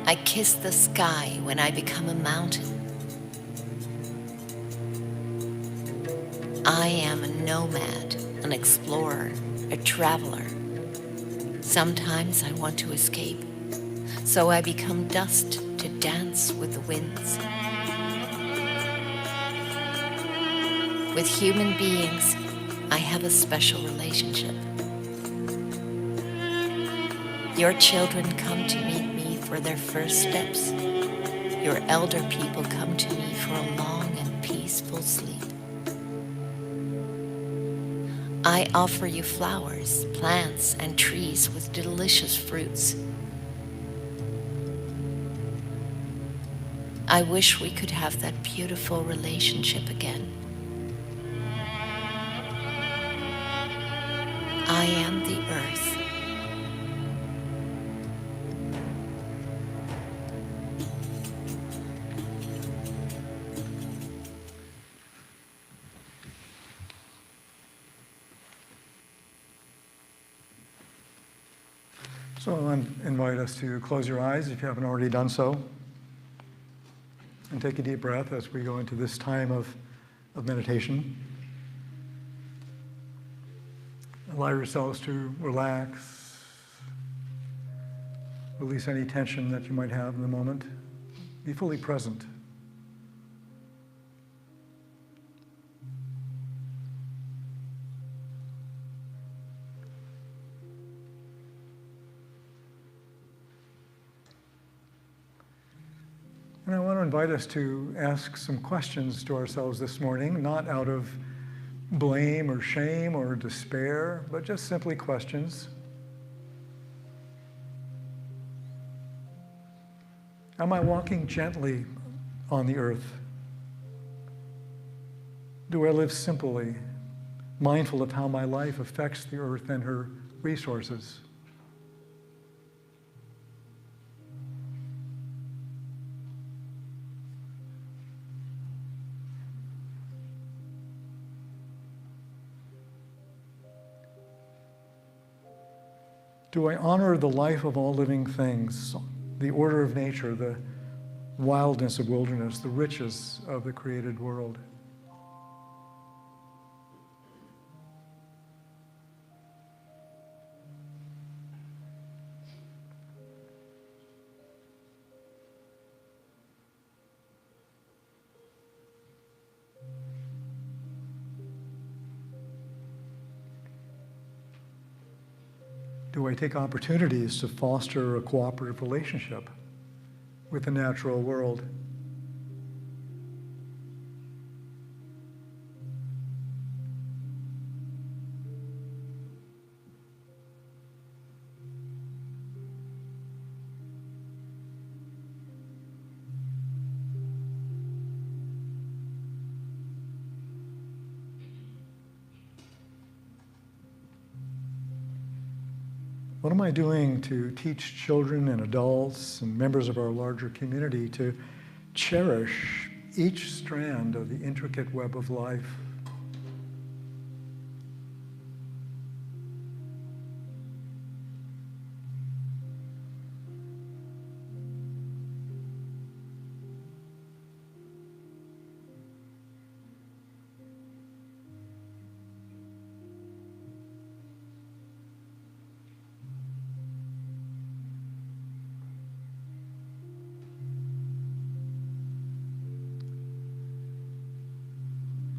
I kiss the sky when I become a mountain. I am a nomad, an explorer, a traveler. Sometimes I want to escape, so I become dust to dance with the winds. With human beings, I have a special relationship. Your children come to meet me for their first steps. Your elder people come to me for a long and peaceful sleep. I offer you flowers, plants, and trees with delicious fruits. I wish we could have that beautiful relationship again. I am the earth.
So I'll invite us to close your eyes if you haven't already done so. And take a deep breath as we go into this time of meditation. Allow yourselves to relax, release any tension that you might have in the moment. Be fully present. And I want to invite us to ask some questions to ourselves this morning, not out of blame or shame or despair, but just simply questions. Am I walking gently on the earth? Do I live simply, mindful of how my life affects the earth and her resources? Do I honor the life of all living things, the order of nature, the wildness of wilderness, the riches of the created world? Do I take opportunities to foster a cooperative relationship with the natural world? What am I doing to teach children and adults and members of our larger community to cherish each strand of the intricate web of life?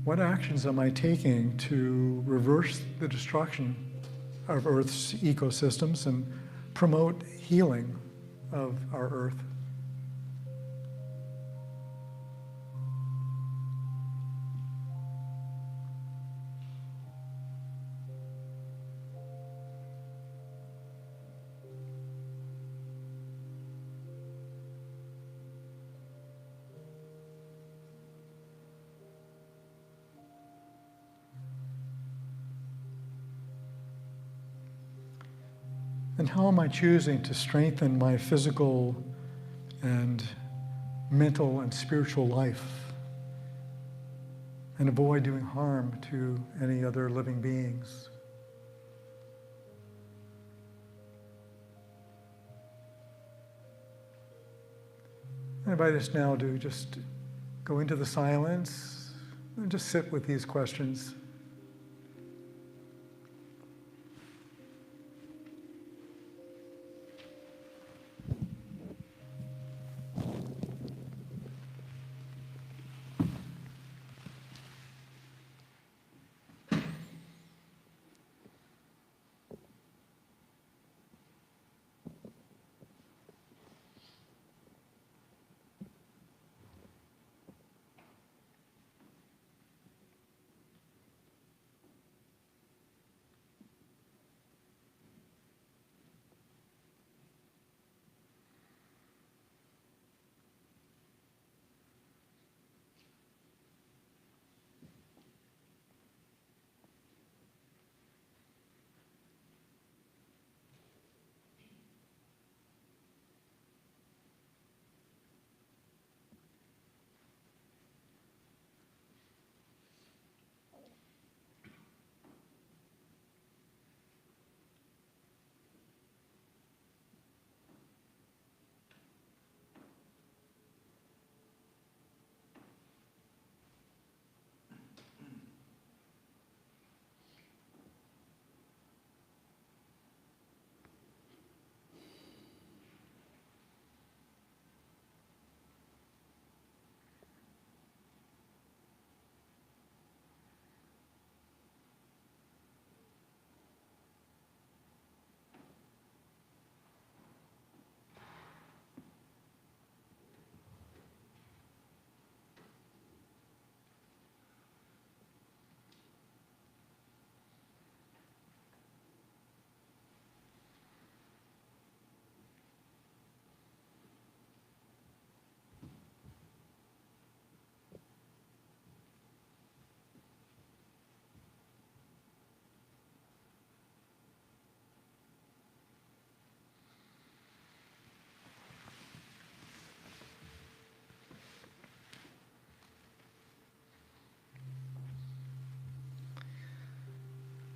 What actions am I taking to reverse the destruction of Earth's ecosystems and promote healing of our Earth? And how am I choosing to strengthen my physical and mental and spiritual life and avoid doing harm to any other living beings? I invite us now to just go into the silence and just sit with these questions.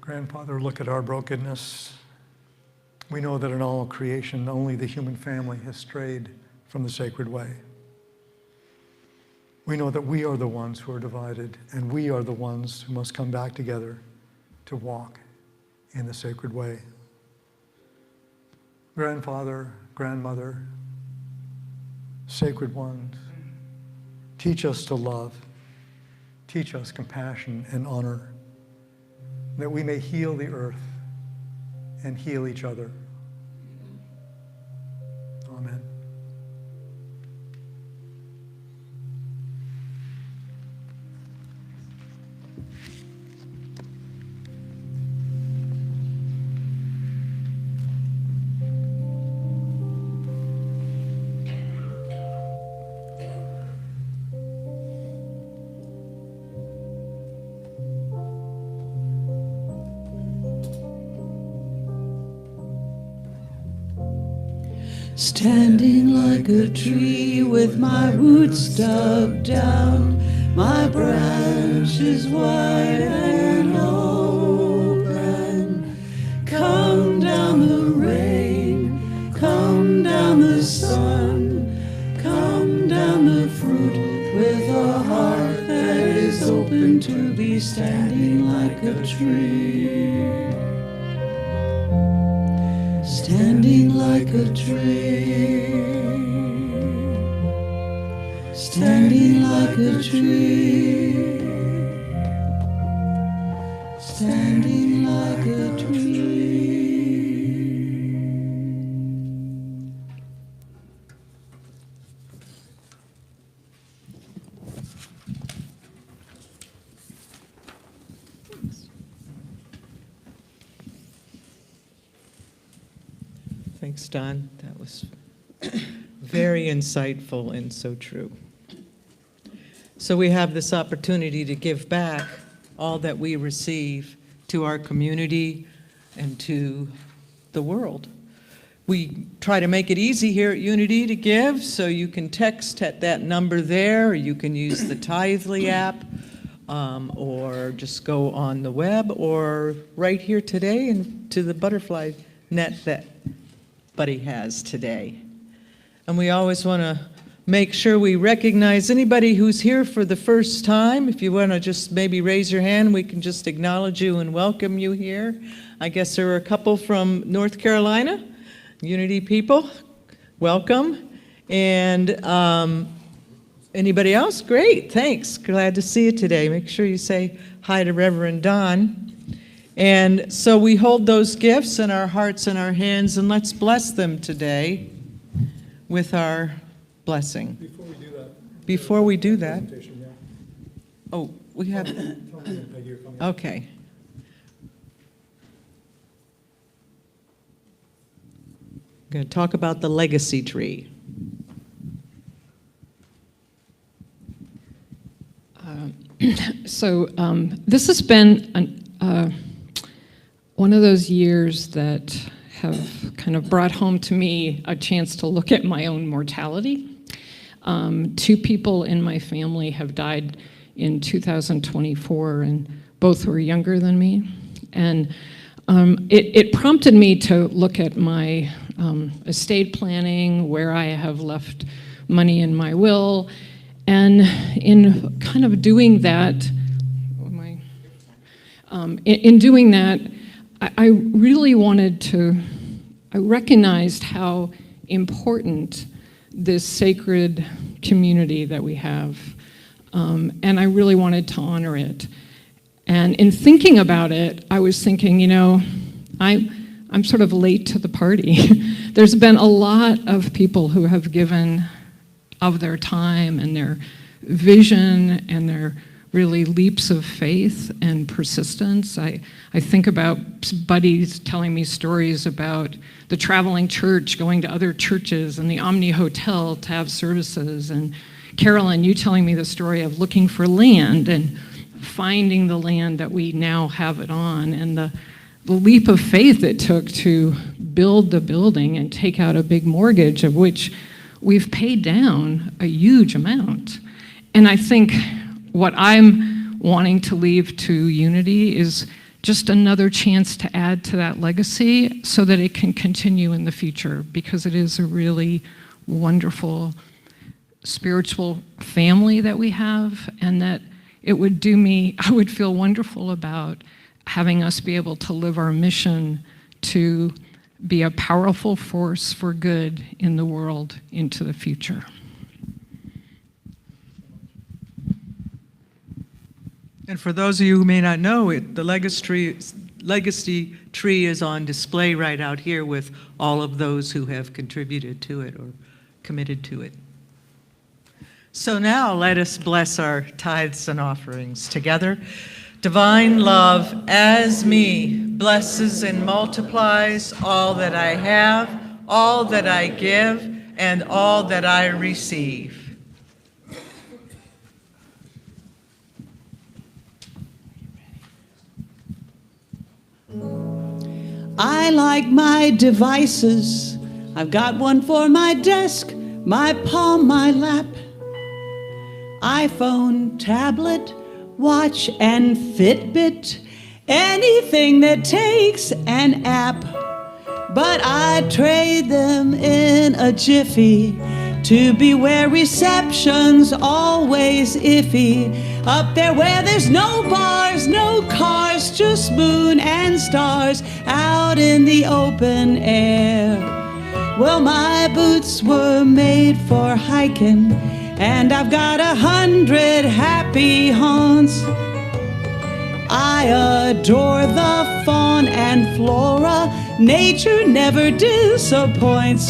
Grandfather, look at our brokenness. We know that in all creation, only the human family has strayed from the sacred way. We know that we are the ones who are divided, and we are the ones who must come back together to walk in the sacred way. Grandfather, grandmother, sacred ones, teach us to love, teach us compassion and honor, that we may heal the earth and heal each other. Amen.
Standing like a tree with my roots dug down, my branches wide and open. Come down the rain, come down the sun, come down the fruit with a heart that is open to be standing like a tree. Standing like a tree, standing like a tree. standing like a tree.
Thanks, Don. That was very insightful and so true. So we have this opportunity to give back all that we receive to our community and to the world. We try to make it easy here at Unity to give, so you can text at that number there, or you can use the Tithely app, or just go on the web, or right here today and to the butterfly net that Buddy has today. And we always want to make sure we recognize anybody who's here for the first time. If you want to just maybe raise your hand, we can just acknowledge you and welcome you here. I guess there are a couple from North Carolina, Unity people. Welcome. And anybody else? Great, thanks. Glad to see you today. Make sure you say hi to Reverend Don. And so we hold those gifts in our hearts and our hands, and let's bless them today with our blessing. Before we do that, oh, we have, okay. I'm going to talk about the legacy tree.
So this has been one of those years that have kind of brought home to me a chance to look at my own mortality. 2 people in my family have died in 2024, and both were younger than me. And it prompted me to look at my estate planning, where I have left money in my will, and in kind of doing that, in doing that, I really wanted to, I recognized how important this sacred community that we have, and I really wanted to honor it. And in thinking about it, I was thinking, you know, I'm sort of late to the party. There's been a lot of people who have given of their time and their vision and their really leaps of faith and persistence. I think about buddies telling me stories about the traveling church going to other churches and the Omni Hotel to have services, and Carolyn, you telling me the story of looking for land and finding the land that we now have it on, and the leap of faith it took to build the building and take out a big mortgage, of which we've paid down a huge amount. And I think what I'm wanting to leave to Unity is just another chance to add to that legacy so that it can continue in the future, because it is a really wonderful spiritual family that we have, and that it would do me, I would feel wonderful about having us be able to live our mission to be a powerful force for good in the world into the future.
And for those of you who may not know it, the legacy tree is on display right out here with all of those who have contributed to it or committed to it. So now let us bless our tithes and offerings together. Divine love as me blesses and multiplies all that I have, all that I give, and all that I receive.
I like my devices. I've got one for my desk, my palm, my lap. iPhone, tablet, watch, and Fitbit. Anything that takes an app. But I trade them in a jiffy to be where reception's always iffy. Up there where there's no bars, no cars, just moon and stars out in the open air. Well, my boots were made for hiking, and I've got 100 happy haunts. I adore the fauna and flora. Nature never disappoints.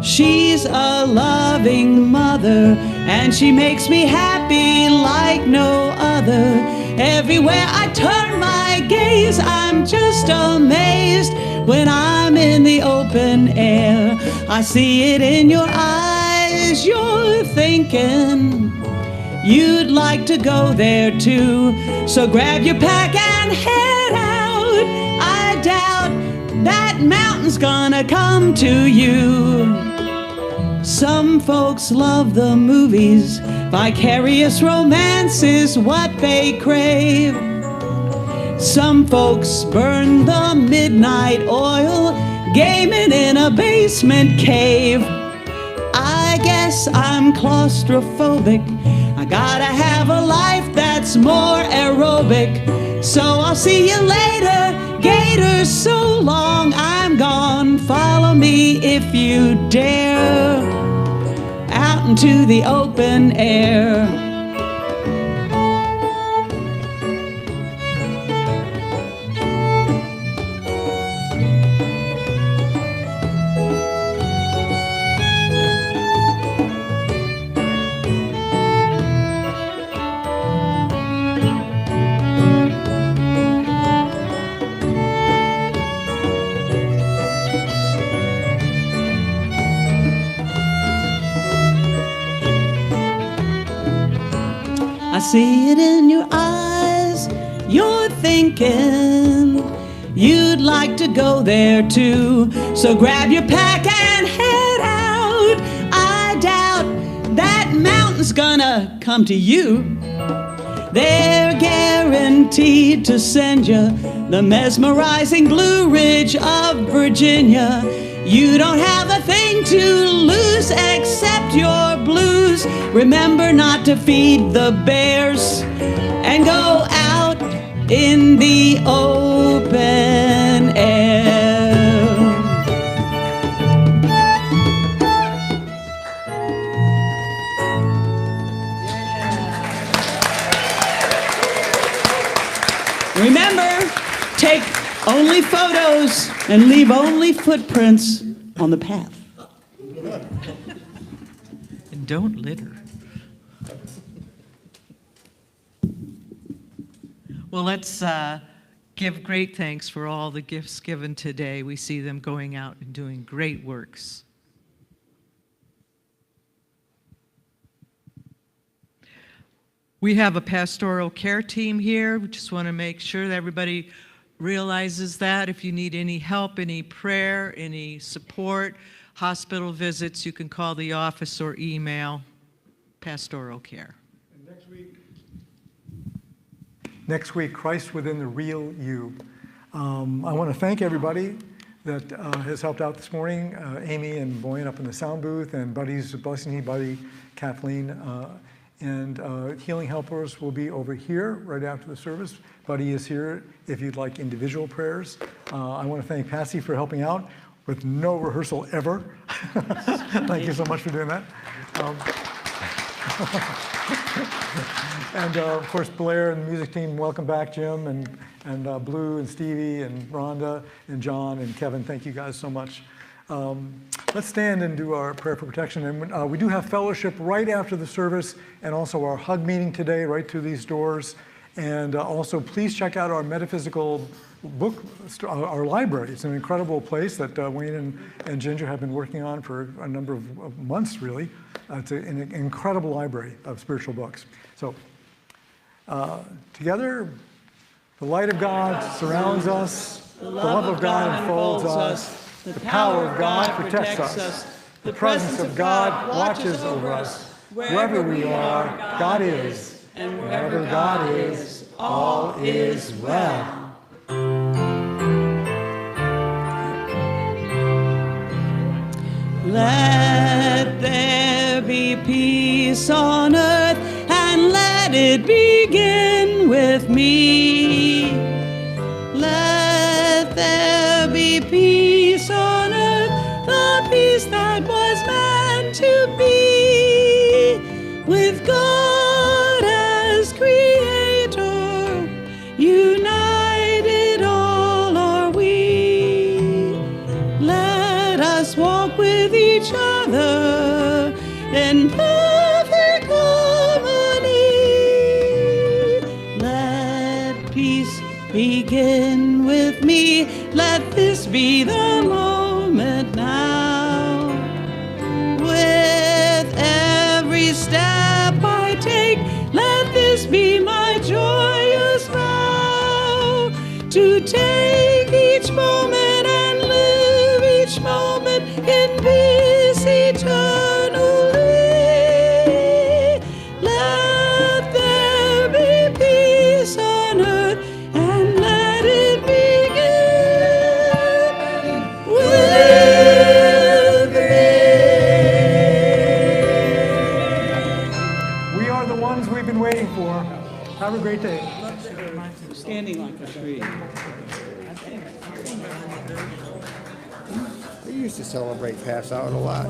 She's a loving mother, and she makes me happy like no other. Everywhere I turn my gaze, I'm just amazed. When I'm in the open air, I see it in your eyes. You're thinking you'd like to go there too. So grab your pack and head out. I doubt that mountain's gonna come to you. Some folks love the movies. Vicarious romance is what they crave. Some folks burn the midnight oil, gaming in a basement cave. I guess I'm claustrophobic. I gotta have a life that's more aerobic. So I'll see you later, Gator, so long I'm gone. Follow me if you dare, out into the open air. I see it in your eyes. You're thinking you'd like to go there too. So grab your pack and head out. I doubt that mountain's gonna come to you. They're guaranteed to send you the mesmerizing Blue Ridge of Virginia. You don't have a thing to lose except your blues. Remember not to feed the bears and go out in the open air. Remember, take only photos and leave only footprints on the path.
And don't litter. Well, let's give great thanks for all the gifts given today. We see them going out and doing great works. We have a pastoral care team here. We just want to make sure that everybody realizes that. If you need any help, any prayer, any support, hospital visits, you can call the office or email pastoral care.
Next week, Christ Within the Real You. I want to thank everybody that has helped out this morning. Amy and Boyan up in the sound booth, and Buddy's Blessing Me Buddy, Kathleen, and Healing Helpers will be over here right after the service. Buddy is here if you'd like individual prayers. I want to thank Patsy for helping out with no rehearsal ever. Thank you so much for doing that. And of course, Blair and the music team, welcome back, Jim, and Blue and Stevie and Rhonda and John and Kevin. Thank you guys so much. Let's stand and do our prayer for protection. And we do have fellowship right after the service, and also our hug meeting today right through these doors. And also, please check out our metaphysical book, our library. It's an incredible place that Wayne and Ginger have been working on for a number of months, really. It's an incredible library of spiritual books. So, together, the light of God surrounds us, the love of God enfolds us, the power of God protects us, the presence of God watches over us. Wherever we are, God is, and wherever God is, all is well.
Let there be peace on earth, and let it begin with me. Let there be peace on earth, the peace that was meant to be, with God as creator together in perfect harmony. Let peace begin with me. Let this be the moment now. With every step I take, let this be my joyous vow. To take each moment and live each moment in peace eternally. Let there be peace on earth, and let it begin with me.
We are the ones we've been waiting for. Have a great day.
Standing like a tree.
We used to celebrate Pass Out a lot.